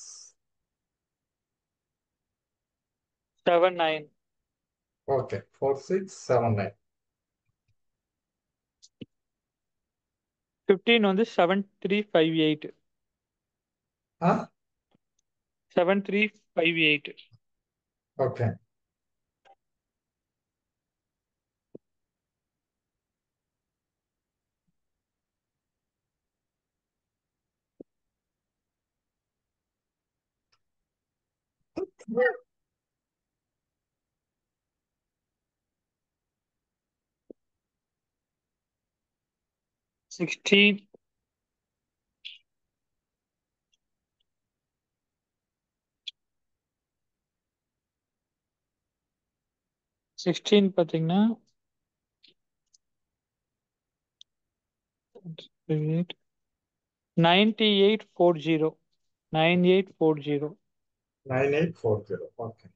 A: 79.
B: ஓகே. 4679.
A: 15 வந்து 7358.
B: ஆ
A: 7358.
B: ஓகே.
A: 16. 16 பாத்தீங்கன்னா 9840. 9840.
B: 9840. ஓகே.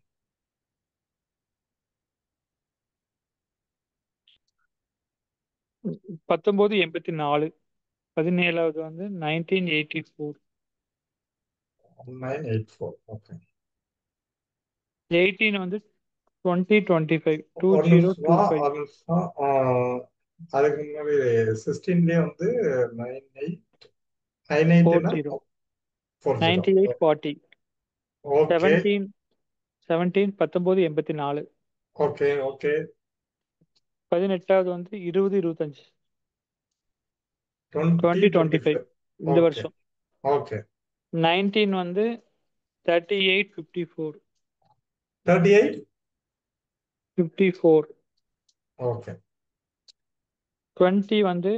A: 1984. 17வது வந்து 1984.
B: 1984. ஓகே.
A: 18 வந்து 2025.
B: ஒரு நிமிஷம்
A: 2025.
B: ஒரு நிமிஷம். அதுக்கு முன்னாடி 16லயே வந்து 98 98னா
A: 40.
B: 40.
A: 9840.
B: ஓகே
A: 17 1984.
B: Okay okay.
A: 18வது வந்து 2025. 2025.
B: 2025.
A: இந்த
B: ஓகே
A: வருஷம்.
B: ஓகே.
A: 19 வந்து 3854.
B: 38.
A: 54.
B: ஓகே.
A: 20 வந்து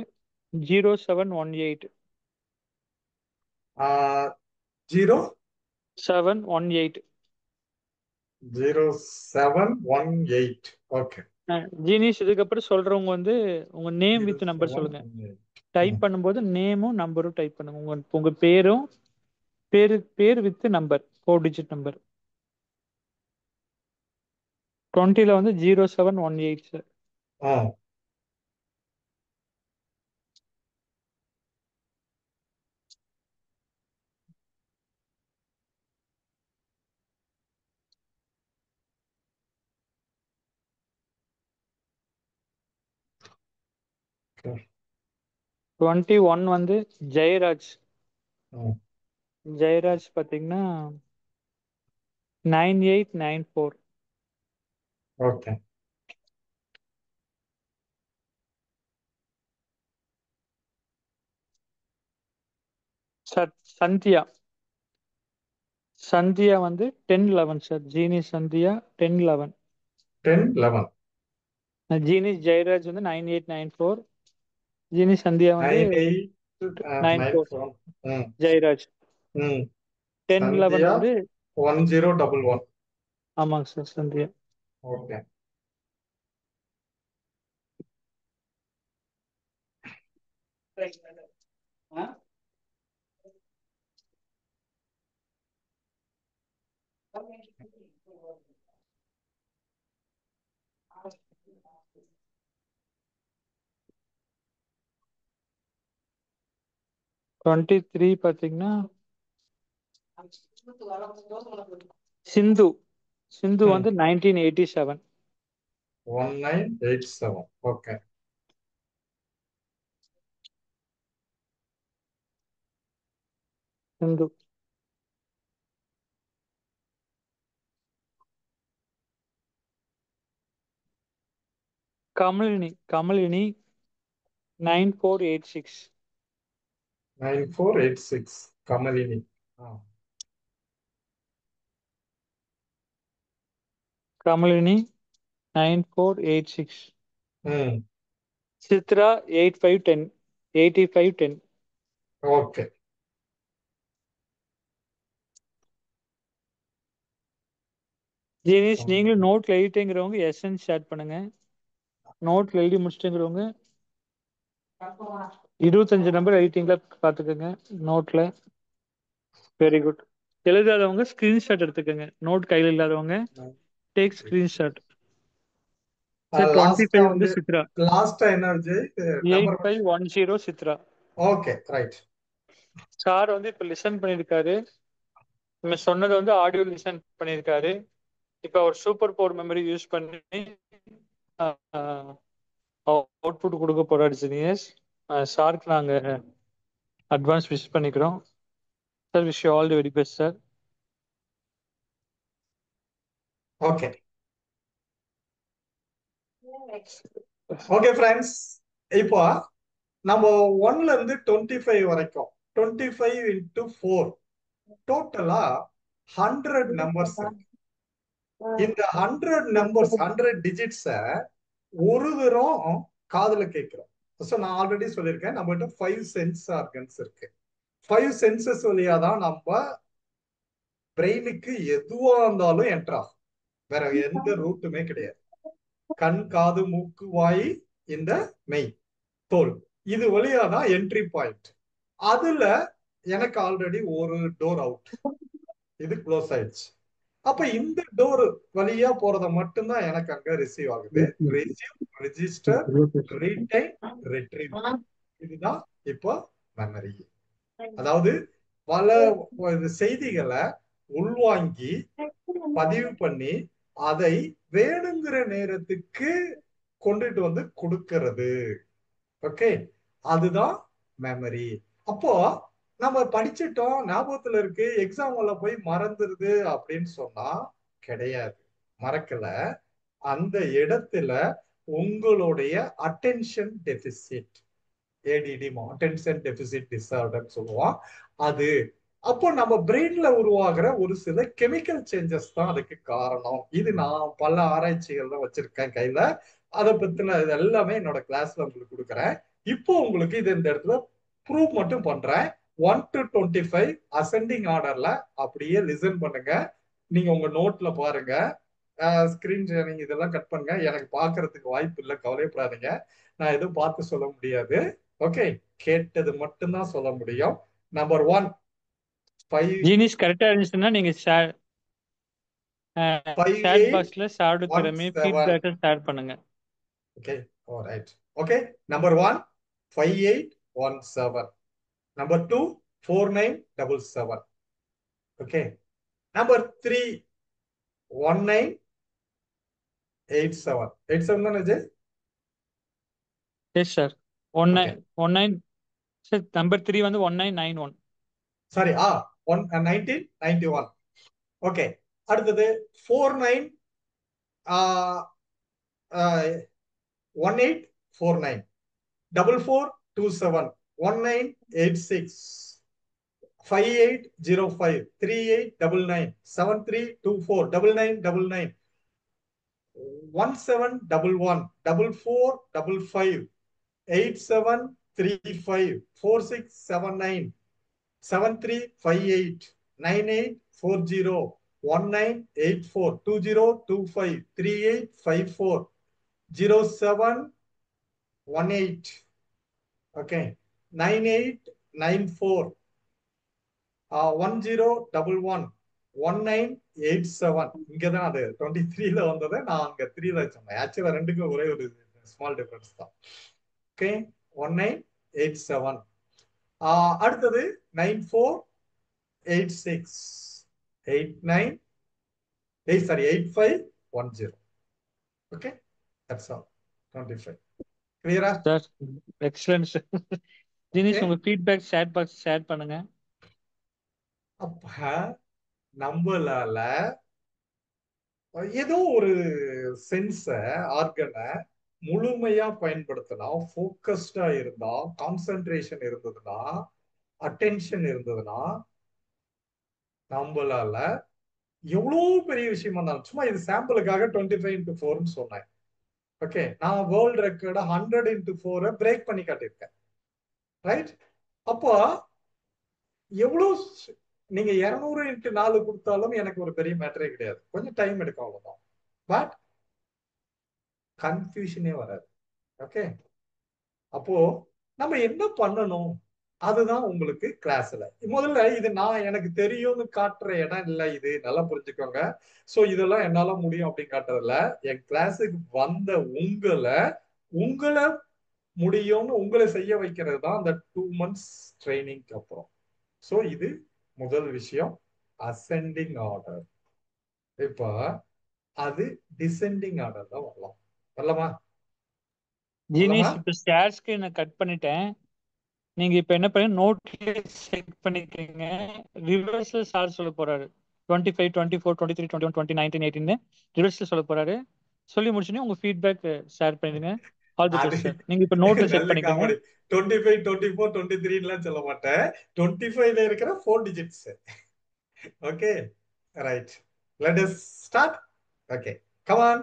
A: 0718.
B: 0
A: 718.
B: 0718. ஓகே.
A: ஜீனிஸ் இதுக்கப்புறம் சொல்றவங்க வந்து உங்க நேம் வித் நம்பர் சொல்லுங்க.
B: 0718.
A: டைப் பண்ணும்போது நேமும் நம்பரும் டைப் பண்ணுங்க. உங்க பேரும் bear with number 4 digit number. 20ல வந்து 0718 சார்.
B: ஆ
A: 21 வந்து ஜெயராஜ்.
B: ம்.
A: ஜெயராஜ் பாத்தீங்கன்னா 9894.
B: ஓகே.
A: சார் சந்தியா. சந்தியா வந்து 1011 சார். ஜீனிஸ் சந்தியா 1011.
B: 1011.
A: ஜீனிஸ் ஜெயராஜ் வந்து 9894. ஜீனிஸ் சந்தியா வந்து 94.
B: 9894. ம்
A: ஜெயராஜ்.
B: ம்
A: 1011
B: சந்தியா
A: வந்து
B: 1011.
A: ஆமாங்க சார் சந்தியா.
B: ஓகே.
A: ஆ? டுவெண்ட்டி த்ரீ பாத்தீங்கன்னா சிந்து. சிந்து
B: ம்
A: வந்து 1987.
B: 1987. ஓகே.
A: சிந்து. கமலினி. கமலினி 9486.
B: 9486. கமலினி.
A: கமலினி 9486.
B: ம்
A: சித்ரா 8510. 8510.
B: ஓகே.
A: ஜீனிஸ் நீங்களும் நோட்ல எழுதிட்டேங்கிறவங்க எஸ்என் ஷேர் பண்ணுங்க. நோட்ல எழுதி முடிச்சிட்டுங்கிறவங்க 25 நம்பர் எழுதிட்டீங்களா பாத்துக்கோங்க நோட்ல. Very good. எழுதாதவங்க ஸ்கிரீன்ஷாட் எடுத்துக்கோங்க. நோட் கையில் இல்லாதவங்க டேக் ஸ்கிரீன்ஷாட். சார் 25 வந்து சித்ரா.
B: லாஸ்டா என்ன Vijay number?
A: 8510 Chitra.
B: Okay right.
A: Sir வந்து இப்ப லிசன் பண்ணிருக்காரு. நம்ம சொன்னது வந்து ஆடியோ லிசன் பண்ணிருக்காரு. இப்ப அவர் சூப்பர் பவர் மெமரி யூஸ் பண்ணி அவுட்புட் கொடுக்க போறாரு ஜீனியஸ். சாருக்கு நாங்க அட்வான்ஸ் விஷ் பண்ணிக்கிறோம் sir. Wish you all the very best sir.
B: Okay okay friends, இப்போ நம்ம 1ல இருந்து 25 வரைக்கும் 25 into 4 டோட்டலா 100 நம்பர்ஸ் இருக்கு. இந்த 100 நம்பர்ஸ் 100 டிஜிட்ஸ ஒரு தரம் காதுல கேட்கிறோம். ஸோ நான் ஆல்ரெடி சொல்லியிருக்கேன், நம்மகிட்ட 5 சென்ஸ் ஆர்கன்ஸ் இருக்கு. 5 சென்சஸ் வழியா தான் நம்ம பிரெயினுக்கு எதுவா இருந்தாலும் என்டர் ஆகும். வேற எந்த ரூட்டுமே கிடையாது. கண், காது, மூக்கு, வாய், இந்த மெய், தோல், இது வழியா தான் என்ட்ரி பாயிண்ட். அதுல எனக்கு ஆல்ரெடி ஒரு டோர் அவுட், இது க்ளோஸ் ஆயிடுச்சு. அப்ப இந்த டோர் வழியா போறத மட்டும்தான் எனக்கு அங்க ரிசீவ் ஆகுது. Receive, register, retain, retrieve. இதுதான் இப்போ மெமரி. அதாவது பல செய்திகளை உள்வாங்கி பதிவு பண்ணி அதை வேணுங்கிற நேரத்துக்கு கொண்டுட்டு வந்து கொடுக்கிறது. ஓகே, அதுதான் மெமரி. அப்போ நம்ம படிச்சிட்டோம், ஞாபகத்துல இருக்கு, எக்ஸாம்ல போய் மறந்துருது அப்படின்னு சொன்னா கிடையாது. மறக்கல. அந்த இடத்துல உங்களுடைய attention deficit, ADT, attention deficit disorder சொல்லுவோம். அது அப்போ நம்ம பிரெயின்ல உருவாகிற ஒரு சில கெமிக்கல் சேஞ்சஸ் தான் அதுக்கு காரணம். இது நான் பல ஆராய்ச்சிகள்ல வச்சிருக்கேன் கையில. அதை பத்தின இது எல்லாமே என்னோட கிளாஸ்ல உங்களுக்கு கொடுக்குறேன். இப்போ உங்களுக்கு இது இந்த இடத்துல ப்ரூவ் மட்டும் பண்றேன். 1 to 25 அசெண்டிங் ஆர்டர்ல அப்படியே லிசன் பண்ணுங்க. நீங்க உங்க நோட்ல பாருங்க. ஸ்கிரீன் ஷேரிங் இதெல்லாம் கட் பண்ணுங்க. எனக்கு பாக்குறதுக்கு வாய்ப்பு இல்லை, கவலைப்படாதீங்க. நான் எதுவும் பார்த்து சொல்ல முடியாது. ஓகே, கேட்டது மட்டும்தான் சொல்ல முடியும். நம்பர் 1, 5,
A: ஜீனிஸ் கரெக்டா இருந்துச்சுன்னா நீங்க ஷேர்
B: 58,
A: பாக்ஸ்ல ஷேர்டு திறமை
B: 17.
A: ஃபீட்பேக்கை ஷேர் பண்ணுங்க.
B: Okay, all right. Okay, number 1, 5817. Number 2, 4977. Okay, number 3, 1987. 87 தானே Jai?
A: Yes sir. One
B: Okay,
A: 19 sir. Number 3 வந்து 1991.
B: sorry, 1991. Okay, அடுத்தது 49 1849, 4427, 1986, 5805, 3899, 7324, 9999, 1711, 4455, 8735, 4679, 7358, 9840, 1984, 2025, 3854, 0718. Okay, 9894, 1011, 1987. இங்கதான் அது 23ல வந்தது, நான் அங்க 3ல சொன்னேன். ஆக்சுவலா ரெண்டுக்கும் ஒரே ஒரு ஸ்மால் டிஃபரன்ஸ் தான். ஓகே, 1987. அடுத்தது 9486, 89, 8510. Okay, that's all. 25. கிளியரா?
A: Sir excellent sir.
B: ஓகே,
A: ஜீனிஸ் உங்க ஃபீட்பேக் ஷேர் பாக்ஸ் ஷேர் பண்ணுங்க.
B: அப்ப நம்மளால ஏதோ ஒரு சென்ஸ, ஆர்கனை முழுமையா பயன்படுத்தினா, போக்கஸ்டா இருந்தா, கான்சென்ட்ரேஷன் இருந்ததுன்னா, அட்டென்ஷன் இருந்ததுன்னா, நம்மளால எவ்வளவு பெரிய விஷயமா இருந்தாலும், சும்மா இது சாம்பிளுக்காக 25x4 சொன்னேன். ஓகே, நான் வேர்ல்ட் ரெக்கார்ட 100x4 பிரேக் பண்ணி காட்டியிருக்கேன். ரைட்? அப்போ எவ்வளவு நீங்க 200x4 கொடுத்தாலும் எனக்கு ஒரு பெரிய மேட்டரே கிடையாது. கொஞ்சம் டைம் எடுக்கும், அவ்வளவுதான். பட் கன்ஃபியூஷனே வராது. ஓகே, அப்போ நம்ம என்ன பண்ணணும், அதுதான் உங்களுக்கு கிளாஸ்ல. முதல்ல இது நான் எனக்கு தெரியும்னு காட்டுற இடம் இல்ல, இது நல்லா புரிஞ்சுக்கோங்க. சோ இதெல்லாம் என்னால முடியும் அப்படின்னு காட்டுறதுல, என் கிளாஸுக்கு வந்த உங்களை முடியும்னு உங்களை செய்ய வைக்கிறது தான் அந்த 2 months ட்ரைனிங்க்கு அப்புறம். சோ இது முதல் விஷயம், அசெண்டிங் ஆர்டர். இப்ப அது டிசெண்டிங் ஆர்டர் தான் வரலாம். வரலாமா? வரலாமா?
A: ஜீனிஸ் இப்ப ஷேர் ஸ்கிரீனை கட் பண்ணிட்டேன். நீங்க இப்ப என்ன பண்ணி நோட்ல செக் பண்ணிக்கங்க. ரிவர்ஸ்ல சார் சொல்ல போறாரு. 25, 24, 23, 21, 20, 19, 18 ரிவர்ஸ்ல சொல்ல போறாரு. சொல்லி முடிச்சுனே உங்க ஃபீட்பேக் ஷேர் பண்ணிடுங்க. ஆல் தி
B: அது
A: பெஸ்ட் சார். நீங்க இப்ப நோட்ல செக்
B: நல்ல
A: பண்ணிக்கங்க.
B: காமெடி. 25, 24, 23 எல்லாம் சொல்ல மாட்டேன். 25ல இருக்கிற 4 digits. Okay, right. Let us start. Okay, come on.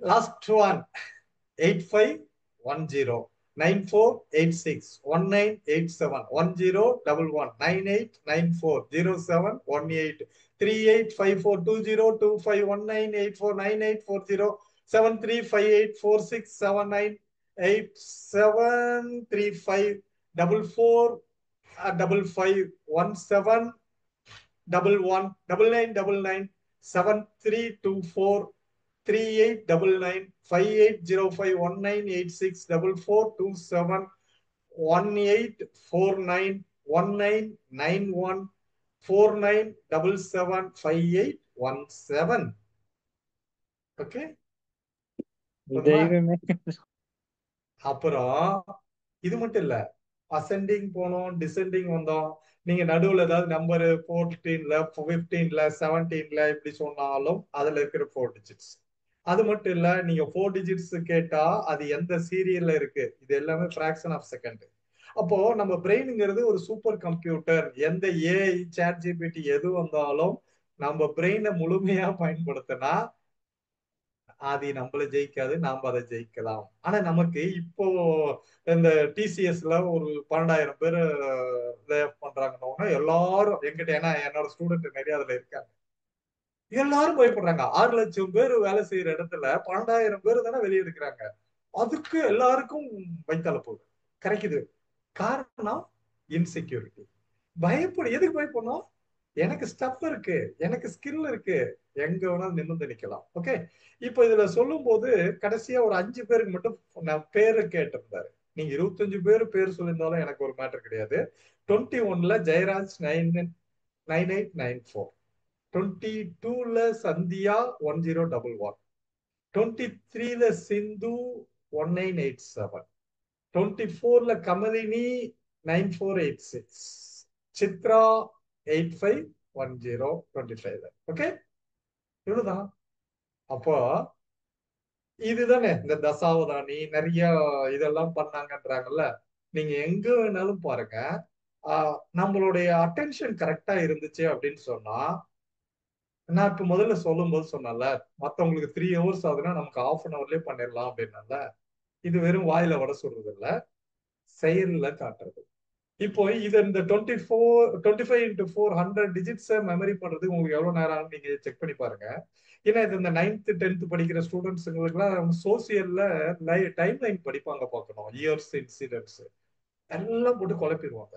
B: Last one. 8510, 9486, 1987, 1011, 9894, 0718, 3854, 2025, 1984, 9840, 7358, 4679, 8735, 4455, 55171199997324 3899864427199149775817. Okay, போதுமா?
A: தெய்வமே.
B: அப்புறம் இது மட்டும் இல்ல, அசெண்டிங் போனோம், டிசெண்டிங் வந்தோம். நீங்க நடுவுல ஏதாவது நம்பர் 14ல 15ல 17ல இப்படி சொன்னாலும் அதுல இருக்கிற 4 டிஜிட்ஸ். அது மட்டும் இல்ல, நீங்க 4 டிஜிட்ஸ் கேட்டா அது எந்த சீரியல்ல இருக்கு, இது எல்லாமே பிராக்ஷன் ஆஃப் செகண்ட். அப்போ நம்ம பிரெயினுங்கிறது ஒரு சூப்பர் கம்ப்யூட்டர். எந்த ஏஐ, சாட் ஜிபிடி எது வந்தாலும் நம்ம பிரெயினை முழுமையா பயன்படுத்தினா அது நம்மள ஜெயிக்காது, நாம அதை ஜெயிக்கலாம். ஆனா நமக்கு இப்போ இந்த டிசிஎஸ்ல ஒரு 12,000 பேர் லே ஆஃப் பண்றாங்கன்னா எல்லாரும் என்கிட்ட, ஏன்னா என்னோட ஸ்டூடெண்ட் நிறைய அதுல இருக்காங்க, எல்லாரும் பயப்படுறாங்க. 6 லட்சம் பேர் வேலை செய்யற இடத்துல 12,000 பேர் தானே வெளியே இருக்கிறாங்க. அதுக்கு எல்லாருக்கும் வைத்தால போகுது, கிடைக்குது. காரணம் இன்செக்யூரிட்டி. எதுக்கு பயப்படணும்? எனக்கு ஸ்டப் இருக்கு, எனக்கு ஸ்கில் இருக்கு, எங்க வேணாலும் நிமிர்ந்து நிக்கலாம். ஓகே, இப்போ இதுல சொல்லும் போது கடைசியா ஒரு 5 பேருக்கு மட்டும் நான் பேரை கேட்டிருந்தாரு. நீங்க 25 பேர் சொல்லியிருந்தாலும் எனக்கு ஒரு மேட்டர் கிடையாது. 21ல ஜெயராஜ் 9894, 22ல சந்தியா 1011, 23ல சிந்து 1987, 24ல கமலினி 9486, சித்ரா 851025. ஓகே, இவ்வளவுதான். அப்போ இதுதானே இந்த தசாவதானி நிறைய இதெல்லாம் பண்ணாங்கன்றாங்கல்ல. நீங்க எங்க வேணாலும் பாருங்க, நம்மளுடைய அட்டென்ஷன் கரெக்டா இருந்துச்சு அப்படின்னு சொன்னா, நான் இப்ப முதல்ல சொல்லும் போது சொன்னல, மத்தவங்களுக்கு 3 ஹவர்ஸ் ஆகுதுன்னா நமக்கு 1/2 hourலயே பண்ணிடலாம் அப்படின்னால, இது வெறும் வாயில வட சொல்றது இல்ல, செயல்ல காட்டுறது. இப்போ இது இந்த 25 × 4 100 டிஜிட்ஸ் மெமரி பண்றது உங்களுக்கு எவ்வளவு நேரம் ஆகும் நீங்க செக் பண்ணி பாருங்க. ஏன்னா இது இந்த 9th 10th படிக்கிற ஸ்டூடெண்ட்ஸுங்களுக்குலாம் சோசியல்ல டைம் லைன் படிப்பாங்க, பார்க்கணும் இயர்ஸ் இன்சிடென்ட்ஸ் எல்லாம் போட்டு குழப்பிடுவாங்க.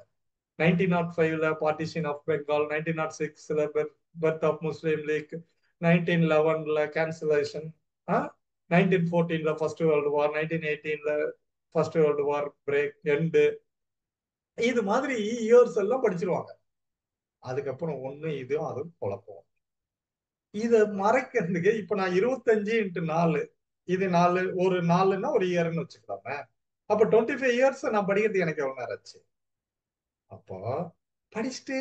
B: 1905ல பார்ட்டிஷன் ஆஃப் பெங்கால், 1906ல பர்த் ஆஃப் முஸ்லீம் லீக், 1911ல கேன்சலேஷன், 1914ல ஃபர்ஸ்ட் வேர்ல்டு வார், 1918ல first world war break end, இது மாதிரி இயர்ஸ் எல்லாம் படிச்சிருவாங்க. அதுக்கப்புறம் ஒண்ணு இதுவும் அதுவும் குழப்பம். இத மறைக்கிறதுக்கு இப்ப நான் 25 × 4, இது 4, ஒரு 4ன்னா ஒரு இயர்னு வச்சுக்கலாமே. அப்ப 25 இயர்ஸ் நான் படிக்கிறதுக்கு எனக்கு எவ்வளவு நேரம் ஆச்சு? அப்போ படிச்சுட்டு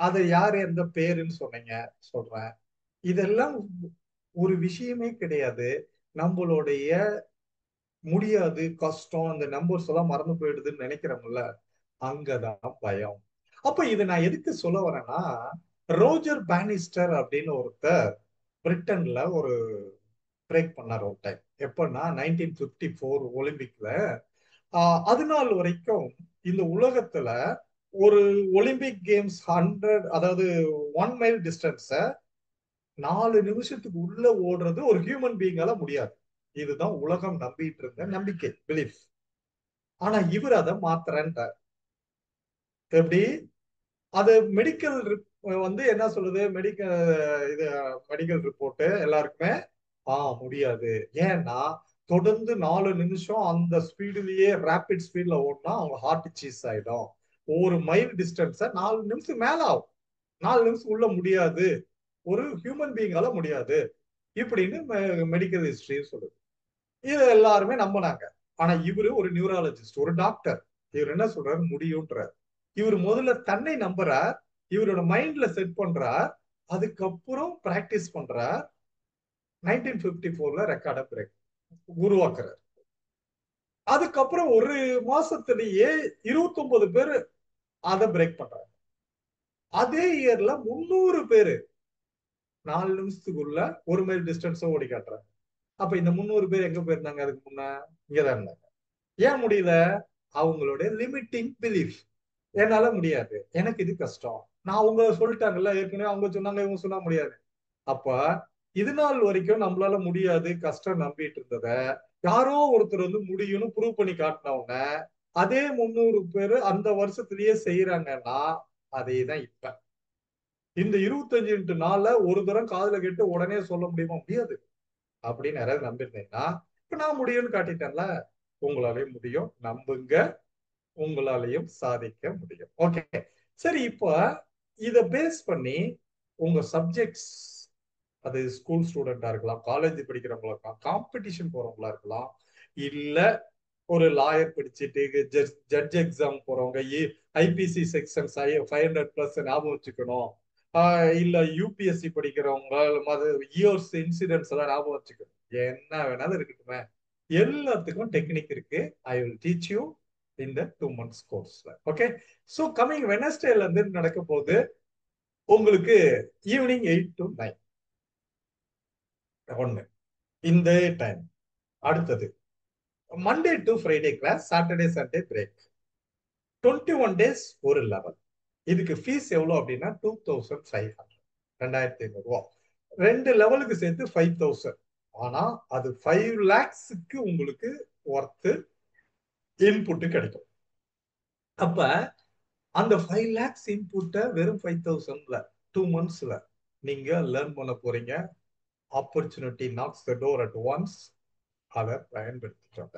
B: அதை யாரு எந்த பேருன்னு சொன்னீங்க, சொல்றேன். இதெல்லாம் ஒரு விஷயமே கிடையாது. நம்மளுடைய முடியாது, கஷ்டம், அந்த நம்பர்ஸ் எல்லாம் மறந்து போயிடுதுன்னு நினைக்கிறோம்ல, அங்கதான் பயம். அப்ப இதை நான் எதுக்கு சொல்ல வரேன்னா, ரோஜர் பானிஸ்டர் அப்படின்னு ஒருத்தர் பிரிட்டன்ல ஒரு பிரேக் பண்ணார் ஒரு டைம். எப்பன்னா 1954 ஒலிம்பிக்ல. அது நாள் வரைக்கும் இந்த உலகத்துல ஒரு ஒலிம்பிக் கேம்ஸ் 100, அதாவது 1 மைல் டிஸ்டன்ஸ 4 நிமிஷத்துக்கு உள்ள ஓடுறது ஒரு ஹியூமன் பீயிங்கால முடியாது. இதுதான் உலகம் நம்பிட்டு இருந்த நம்பிக்கை, பிலீஃப். ஆனா இவர் அதை மாத்துறேன்றார். எப்படி? அது மெடிக்கல் வந்து என்ன சொல்லுது, இது மெடிக்கல் ரிப்போர்ட் எல்லாருக்குமே முடியாது. ஏன்னா தொடர்ந்து 4 நிமிஷம் அந்த ஸ்பீடுலயே ரேபிட் ஸ்பீட்ல ஓடினா அவங்க ஹார்ட் சீஸ் ஆயிடும். ஒரு மைல் டிஸ்டன்ஸ 4 நிமிஷம் மேல ஆகும், 4 நிமிஷம் உள்ள முடியாது, ஒரு ஹியூமன் பீயிங்கால முடியாது இப்படின்னு மெடிக்கல் ஹிஸ்டரி சொல்லுது. இது எல்லாருமே நம்பினாங்க. ஆனா இவரு ஒரு நியூராலஜிஸ்ட், ஒரு டாக்டர். இவர் என்ன சொல்றாரு, முடியும்ன்றார். இவர் முதல்ல தன்னை நம்புறார், இவரோட மைண்ட்ல செட் பண்றார், அதுக்கப்புறம் பிராக்டிஸ் பண்றார். 1954ல ரெக்கார்ட பிரேக் உருவாக்குறார். அதுக்கப்புறம் ஒரு மாசத்திலேயே 29 பேர் அதை பிரேக் பண்றாங்க. அதே இயர்ல 300 பேரு 4 நிமிஷத்துக்குள்ள 1 மைல் டிஸ்டன்ஸ் ஓடி காட்டுறாங்க. அப்ப இந்த 300 பேர் எங்க போயிருந்தாங்க? அதுக்கு முன்ன இங்கதான் இருந்தாங்க. ஏன் முடியல? அவங்களுடைய லிமிட்டிங் பிலீஃப். என்னால முடியாது, எனக்கு இது கஷ்டம், நான் அவங்க சொல்லிட்டாங்கல்ல ஏற்கனவே, அவங்க சொன்னாங்க இவங்க சொன்னா முடியாது. அப்ப இது நாள் வரைக்கும் நம்மளால முடியாது, கஷ்டம் நம்பிட்டு இருந்தத யாரோ ஒருத்தர் வந்து முடியும்னு ப்ரூவ் பண்ணி காட்டின உடனே அதே 300 பேரு அந்த வருஷத்திலேயே செய்யறாங்கன்னா அதேதான் இப்ப. இந்த 25x4 ஒரு தரம் காதுல கேட்டு உடனே சொல்ல முடியுமா? முடியாது. அப்படின்னு யாராவது நம்பிருந்தீங்கன்னா இப்ப நான் முடியும்னு காட்டிட்டேன்ல. உங்களாலையும் முடியும், நம்புங்க. உங்களாலையும் சாதிக்க முடியும். ஓகே, சரி. இப்ப இத பேஸ் பண்ணி உங்க சப்ஜெக்ட்ஸ், அது ஸ்கூல் ஸ்டூடெண்டா இருக்கலாம், காலேஜ் படிக்கிறவங்களா இருக்கலாம், காம்படிஷன் போறவங்களா இருக்கலாம், இல்ல ஒரு லாயர் படிச்சுட்டு ஜட்ஜ் எக்ஸாம் போறவங்க, ஐபிசி செக்ஷன் 500+ ஞாபகம் வச்சுக்கணும், இல்ல யூபிஎஸ்சி படிக்கிறவங்க இயர்ஸ் இன்சிடென்ட்ஸ் எல்லாம் ஞாபகம் வச்சுக்கணும், என்ன வேணாலும் இருக்கட்டுமே. எல்லாத்துக்கும் டெக்னிக் இருக்கு. ஐ வில் டீச் யூ இந்த 2 months கோர்ஸ்ல. ஓகே, சோ கமிங் வெனஸ்டேல இருந்து நடக்க போகுது உங்களுக்கு ஈவினிங் 8 to 9 ஒன்னு இந்த டைம். அடுத்தது Monday to Friday class, Saturday Sunday break. 21 days ஒரு லெவல். இதுக்கு ஃபீஸ் எவ்வளவு அப்படின்னா 2500, 2500 ரூபாய். 2 லெவலுக்கு சேர்த்து 5000. ஆனா அது 5 lakhsக்கு உங்களுக்கு ஒர்த்து இன்புட் கிடைக்கும். அப்ப அந்த 5 lakhs இன்புட்டை வெறும் 5000ல 2 monthsல நீங்க லேர்ன் பண்ண போறீங்க. Opportunity knocks the door at once. அதை பயன்படுத்திக்கோங்க.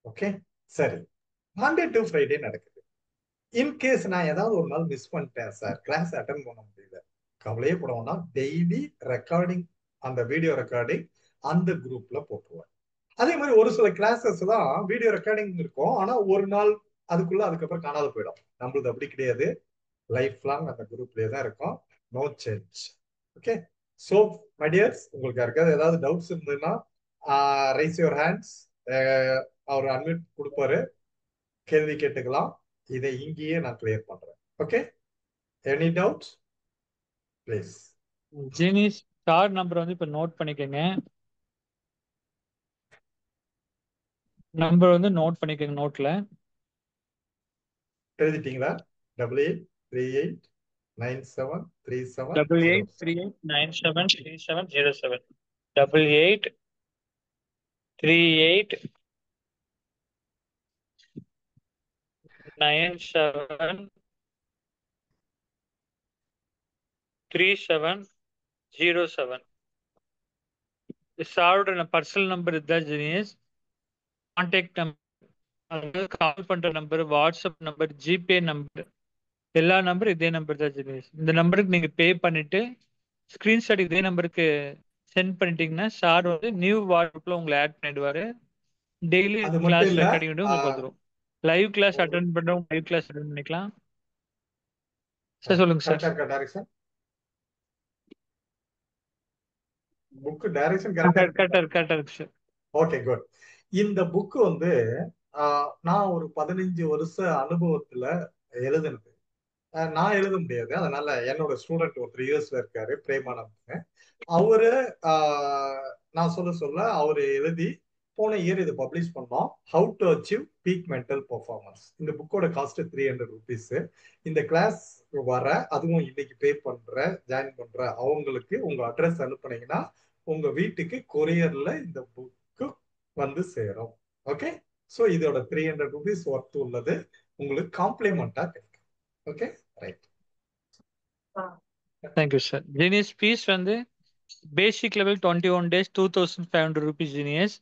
B: ஓகே, சரி. மண்டே டு ஃப்ரைடே நடக்குது. இன்கேஸ் நான் ஏதாவது ஒரு நாள் மிஸ் பண்ணிட்டேன் சார், கிளாஸ் அட்டன் பண்ண முடியல, கவலையே படுவோம்னா டெய்லி ரெக்கார்டிங், அந்த வீடியோ ரெக்கார்டிங் அந்த குரூப்ல போட்டுருவேன். அதே மாதிரி ஒரு சில கிளாஸஸ் தான் வீடியோ ரெக்கார்டிங் இருக்கும், ஆனா ஒரு நாள் அதுக்குள்ள அதுக்கப்புறம் காணாத போயிடும். நம்மளது அப்படி கிடையாது, லைஃப் லாங் அந்த குரூப்லயே தான் இருக்கும். No change. Okay, so my dears, உங்களுக்கு யாருக்காவது ஏதாவது டவுட்ஸ் இருந்ததுன்னா ரைஸ் யுவர் ஹேண்ட்ஸ். அவர் அன்மியூட் கொடுப்பாரு, கேள்வி கேட்டுக்கலாம். இதை இங்கேயே நான் கிளியர் பண்றேன். Okay, any doubt please.
A: Genius card number வந்து இப்ப நோட் பண்ணிக்கோங்க. நம்பர் வந்து நோட் பண்ணிக்கோங்க நோட்ல.
B: எழுதிட்டீங்களா? 8838973707.
A: 8838973707. 8838973707. சாரோட பர்சனல் நம்பர் இதுதான் ஜெனியஸ். கான்டாக்ட் நம்பர், கால் பண்ற number, WhatsApp number, GPay number, எல்லா நம்பரும் இதே நம்பர் தான் ஜெனியஸ். இந்த நம்பருக்கு நீங்க பே பண்ணிட்டு ஸ்கிரீன்ஷாட் இதே நம்பருக்கு சென்ட் பண்ணிட்டீங்கன்னா சார் வந்து நியூ வாட்ஸ்அப்ல உங்களை ஆட் பண்ணிடுவாரு. டெய்லி
B: அது மட்டும்
A: கிளாஸ்
B: இல்ல,
A: ரெக்கார்டிங் வந்து உங்களுக்கு வந்துடும். லைவ் கிளாஸ்
B: ஒரு
A: அட்டன் பண்றவங்க லைவ் கிளாஸ் அட்டன் பண்ணிக்கலாம். சார் சொல்லுங்க சார்.
B: கரெக்டா இருக்கா டைரக்ஷன்? புக் டைரக்ஷன் கரெக்டா இருக்கு.
A: கரெக்டா இருக்கு சார்.
B: Okay, good. இந்த புக் வந்து நான் ஒரு 15 வருஷ அனுபவத்துல எழுதுனது. நான் எழுத முடியாது, அதனால என்னோட ஸ்டூடெண்ட் ஒருத்தர் யூஎஸ்ல இருக்காரு, பிரேமானந்த். அவரு நான் சொல்ல அவரு எழுதி போன இயர் இது பப்ளிஷ் பண்ணோம். How to achieve peak mental performance. இந்த புக்கோட காஸ்ட் 300 rupees. இந்த கிளாஸ் வர, அதுவும் இன்னைக்கு பே பண்ற ஜாயின் பண்ற அவங்களுக்கு உங்க அட்ரஸ் அனுப்புனீங்கன்னா உங்க வீட்டுக்கு கொரியர்ல இந்த புக்கு வந்து சேரும். ஓகே, சோ இதோட 300 rupees ஒர்த் உள்ளது, உங்களுக்கு காம்ப்ளிமெண்டா கிடைக்கும். Okay, right.
A: Thank you sir. Genius fees வந்து basic level 21 days 2500 rupees genius.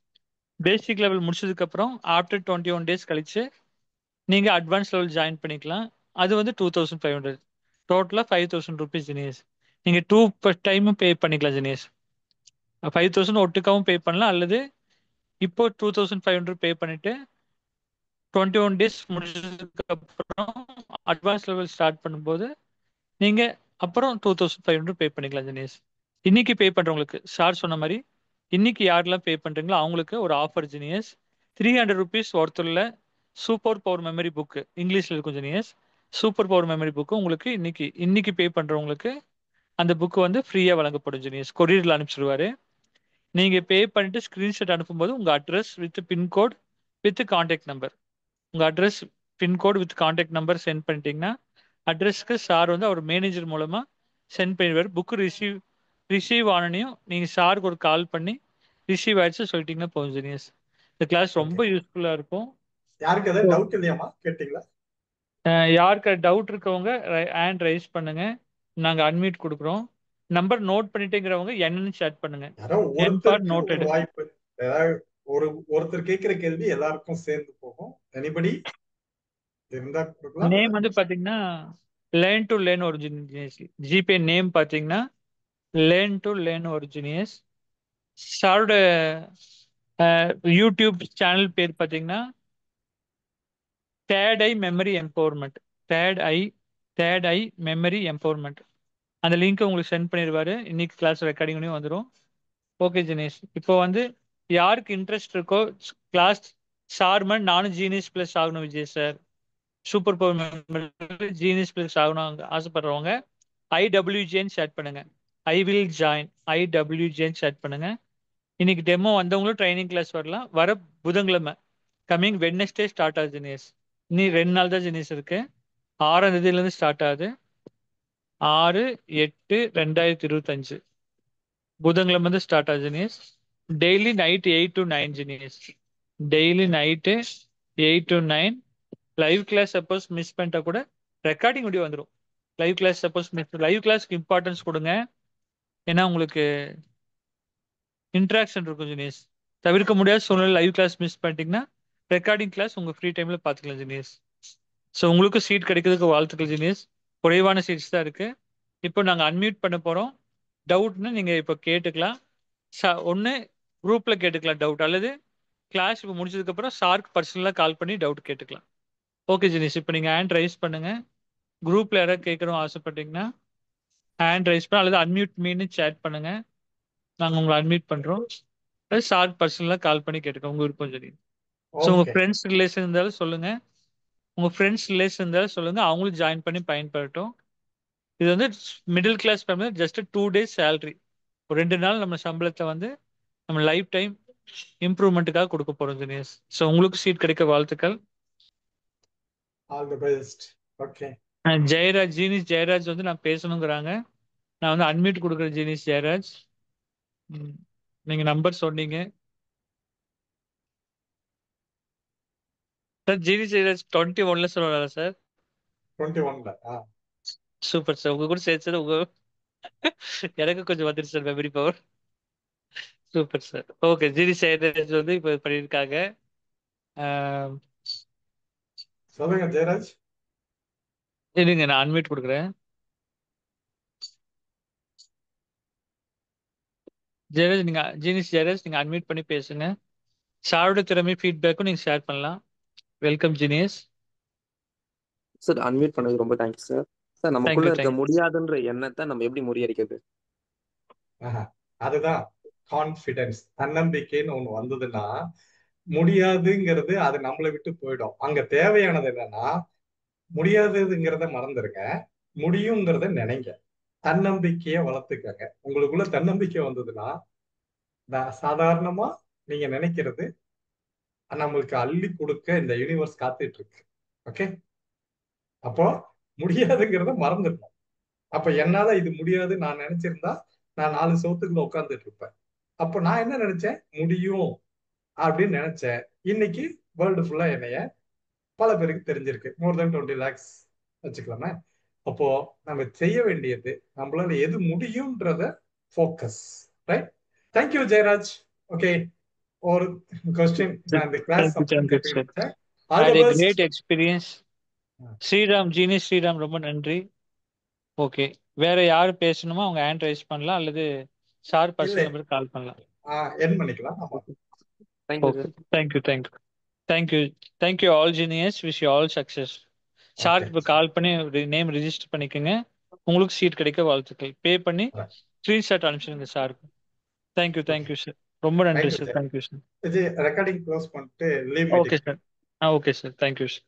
A: Basic level முடிச்சதுக்கு அப்புறம் ஆஃப்டர் 21 days கழிச்சு நீங்க அட்வான்ஸ் லெவல் ஜாயின் பண்ணிக்கலாம். அது வந்து 2500. டோட்டலா 5000 rupees ஜீனியஸ். நீங்க 2 டைமும் பே பண்ணிக்கலாம் ஜீனியஸ். 5000 ஒட்டுக்காவும் பே பண்ணலாம், அல்லது இப்போ 2500 பே பண்ணிட்டு 21 days முடிச்சதுக்கு அப்புறம் அட்வான்ஸ் லெவல் ஸ்டார்ட் பண்ணும்போது நீங்க அப்புறம் 2500 பே பண்ணிக்கலாம் ஜெனியஸ். இன்னைக்கு பே பண்றவங்களுக்கு சார் சொன்ன மாதிரி இன்னைக்கு யாரெல்லாம் பே பண்றீங்களோ அவங்களுக்கு ஒரு ஆஃபர் ஜெனியஸ். 300 rupees ஒருத்தருல சூப்பர் பவர் மெமரி புக் இங்கிலீஷ்ல இருக்கும் genius. Super power memory book உங்களுக்கு இன்னைக்கு பே பண்றவங்களுக்கு அந்த புக் வந்து ஃப்ரீயா வழங்கப்படும் ஜெனியஸ். கொரியர்ல அனுப்பிச்சிடுவாரு. நீங்க பே பண்ணிட்டு ஸ்கிரீன்ஷாட் அனுப்பும்போது உங்க address with pincode with contact number, உங்க address pincode with contact number send பண்ணிட்டீங்கன்னா அட்ரஸ்க்கு சார் வந்து அவர் மேனேஜர் மூலமா சென்ட் பண்ணிடுவார். புக் ரிசீவ் ஆனனையும் நீங்க சாருக்கு ஒரு கால் பண்ணி ரிசீவ் ஆயிடுச்சு சொல்லிட்டீங்கன்னா போதும் ஜெனியஸ். இந்த கிளாஸ்
B: ஓகே,
A: ரொம்ப யூஸ்ஃபுல்லா இருக்கும்.
B: யாருக்கு ஏதாவது டவுட் இல்லையாமா, கேட்டீங்களா?
A: யாருக்கு டவுட் இருக்கவங்க ஹேண்ட் ரைஸ் பண்ணுங்க, நாங்க அன்மியூட் கொடுக்குறோம். நம்பர் நோட் பண்ணிட்டேங்கிறவங்க என்னன்னு சேட் பண்ணுங்க.
B: யாரோ
A: என் ஃபார்
B: ஒருத்தருக்கு ஒரு
A: நோட்டட்.
B: வாய்ப்பு. ஏதாவது ஒருத்தர் கேட்கிற கேள்வி எல்லாருக்கும் சேர்ந்து போகும். எனிபடி இருந்தா கொடுக்கலாம்.
A: நேம் வந்து பாத்தீங்கன்னா லேர்ன் டு லேர்ன் ஒரிஜினியஸ். ஜிபே நேம் பாத்தீங்கன்னா லேர்ன் டு லேர்ன் ஒரிஜினியஸ். சாரோட யூடியூப் சேனல் பேர் பாத்தீங்கன்னா third eye memory empowerment. Third eye third eye memory empowerment. அந்த லிங்க் உங்களுக்கு சென்ட் பண்ணிடுவாரு. இன்னைக்கு கிளாஸ் ரெக்கார்டிங் பண்ணி வந்துடும். ஓகே ஜினேஷ், இப்போ வந்து யாருக்கு இன்ட்ரெஸ்ட் இருக்கோ கிளாஸ் ஷார்மன் நானும் ஜீனியஸ் பிளஸ் ஆகணும் Vijay sir, super power member genius plus ஆகணும் ஆசைப்படுறவங்க ஐடபிள்யூஜேன்னு ஷேட் பண்ணுங்க. ஐ வில் ஜாயின் ஐடபிள்யூஜேன்னு ஷேட் பண்ணுங்க. இன்னைக்கு டெமோ வந்தவங்களும் ட்ரைனிங் கிளாஸ் வரலாம். வர புதன்கிழமை கம்மிங் வெட்னஸ்டே ஸ்டார்ட் ஆகுது ஜினேஷ். இன்னி 2 நாள் தான் ஜினேஷ் இருக்கு. 6ஆம் தேதியிலேருந்து ஸ்டார்ட் ஆகுது. 6/8/2025 புதன்கிழமை வந்து ஸ்டார்ட் ஆகுது Jinesh. Daily night 8 to 9 Jinesh. Daily night 8 to 9. Live class suppose miss பண்ணிட்டா கூட ரெக்கார்டிங் வீடியோ வந்துடும். Live class suppose miss, live கிளாஸ்க்கு இம்பார்ட்டன்ஸ் கொடுங்க. ஏன்னா உங்களுக்கு இன்ட்ராக்ஷன் இருக்கும் ஜினேஷ். தவிர்க்க முடியாத சூழ்நிலை லைவ் கிளாஸ் மிஸ் பண்ணிட்டீங்கன்னா ரெக்கார்டிங் கிளாஸ் உங்க ஃப்ரீ டைம்ல பார்த்துக்கலாம் ஜினேஷ். ஸோ உங்களுக்கு சீட் கிடைக்கிறதுக்கு வாழ்த்துக்கள் ஜினேஷ். குறைவான சீட்ஸ் தான் இருக்கு. இப்போ நாங்கள் அன்மியூட் பண்ண போறோம். டவுட்னு நீங்க இப்போ கேட்டுக்கலாம். ஒன்று குரூப்ல கேட்டுக்கலாம் டவுட், அல்லது கிளாஸ் இப்போ முடிச்சதுக்கு அப்புறம் சார்க்கு பர்சனலாக கால் பண்ணி டவுட் கேட்டுக்கலாம். ஓகே ஜினேஷ், இப்போ நீங்க ஹேண்ட் ரைஸ் பண்ணுங்க. குரூப்ல யாராவது கேட்கணும் ஆசைப்பட்டீங்கன்னா ஹேண்ட் ரைஸ் பண்ண, அல்லது அன்மியூட் மீன்னு சேட் பண்ணுங்க. நாங்கள் உங்களை அன்மியூட் பண்றோம். அது சார்க்கு பர்சனலாக கால் பண்ணி கேட்டுக்கோங்க, உங்க விருப்பம் சரி. ஸோ உங்க
B: ஓகே.
A: ஃப்ரெண்ட்ஸ் ரிலேஷன் இருந்தாலும் சொல்லுங்க. உங்க ஃப்ரெண்ட்ஸ் ரிலேஷன் இருந்தாலும் சொல்லுங்க, அவங்களும் ஜாயின் பண்ணி பயன்படட்டும். இது வந்து middle class family, just 2 days salary. ஒரு 2 நாள் நம்ம சம்பளத்தை வந்து நம்ம லைஃப் டைம் இம்ப்ரூவ்மெண்ட்டுக்காக கொடுக்க போறோம் தினேஷ். ஸோ உங்களுக்கு சீட் கிடைக்க வாழ்த்துக்கள்.
B: All the best. Okay.
A: Jayaraj, genius Jayaraj வந்து நான் பேசணுங்கிறாங்க. நான் வந்து அன்மியூட் கொடுக்குறேன் ஜீனிஸ் ஜெயராஜ். நீங்க நம்பர் சொன்னீங்க சார். ஜீனிஸ் ஜெயராஜ் 21ல சொல்லுவாரா சார்?
B: 21ல.
A: சூப்பர் சார், உங்க கூட சேர்த்து உங்க எனக்கு கொஞ்சம் வந்துருச்சு sir memory power. Super sir. Okay, genius Jayaraj வந்து இப்போ பண்ணியிருக்காங்க.
B: சொல்லுங்க ஜெயராஜ்.
A: இருங்க நான் அன்மியூட் கொடுக்குறேன். ஜெயராஜ் நீங்க, ஜீனிஸ் ஜெயராஜ் நீங்க அன்மியூட் பண்ணி பேசுங்க. சாரோட திறமை ஃபீட்பேக்கும் நீங்க ஷேர் பண்ணலாம். Welcome genius.
C: சார் அன்மியூட் பண்ணது ரொம்ப தேங்க்ஸ் சார். சார் நமக்குள்ள
A: தேங்க்யூ
C: இருக்க
A: தேங்க்யூ.
C: முடியாதுன்ற எண்ணத்தை நம்ம எப்படி முறியடிக்கிறது?
B: அதுதான் கான்பிடன்ஸ், தன்னம்பிக்கைன்னு ஒண்ணு வந்ததுன்னா முடியாதுங்கிறது அது நம்மளை விட்டு போயிடும். அங்க தேவையானது என்னன்னா முடியாததுங்கிறத மறந்துருங்க, முடியுங்கிறத நினைங்க, தன்னம்பிக்கைய வளர்த்துக்கங்க. உங்களுக்குள்ள தன்னம்பிக்கை வந்ததுன்னா சாதாரணமா நீங்க நினைக்கிறது நம்மளுக்கு அள்ளி கொடுக்க இந்த யூனிவர்ஸ் காத்துட்டு இருக்கு. ஓகே, அப்போ முடியாதுங்கிறத மறந்துடணும். அப்ப என்னால இது முடியாது நான் நினைச்சிருந்தா நான் 4 சவுத்துக்குள்ள உட்கார்ந்துட்டு இருப்பேன். அப்போ நான் என்ன நினைச்சேன், முடியும் அப்படின்னு நினைச்சேன். இன்னைக்கு வேர்ல்டு ஃபுல்லா என்னைய பல பேருக்கு தெரிஞ்சிருக்கு. மோர் தென் 20 lakhs வச்சுக்கலாமே. அப்போ நம்ம செய்ய வேண்டியது நம்மளால எது முடியும்ன்றத focus. Right. Thank you Jayaraj. Okay, ஒரு கொஸ்டின் நான் இந்த கிளாஸ் அப்புறம்
A: தேங்க்யூ சார்.
B: கற்றுக்கிட்டேன். All the best.
A: Great experience. Sriram, genius Sriram ரொம்ப நன்றி. ஓகே, வேற யாரு பேசணுமோ அவங்க ஹேண்ட் ரைஸ் பண்ணலாம், அல்லது சார் பர்சனல் நம்பருக்கு கால் பண்ணலாம்.
B: என் பண்ணிக்கலாம். ஆமா.
C: Thank you
A: okay,
C: sir.
A: Thank you thank you thank you thank you all genius. Wish you all success. சாருக்கு இப்போ கால் பண்ணி நேம் ரிஜிஸ்டர் பண்ணிக்கோங்க. உங்களுக்கு சீட் கிடைக்க வாழ்த்துக்கள். பே பண்ணி ஸ்கிரீன்ஷாட் அனுப்பிச்சிடுங்க சாருக்கு. Thank you sir. ரொம்ப நன்றி sir. Thank you sir.
B: Recording close பண்ணிட்டு leave.
A: Okay sir. Okay sir. Thank you sir.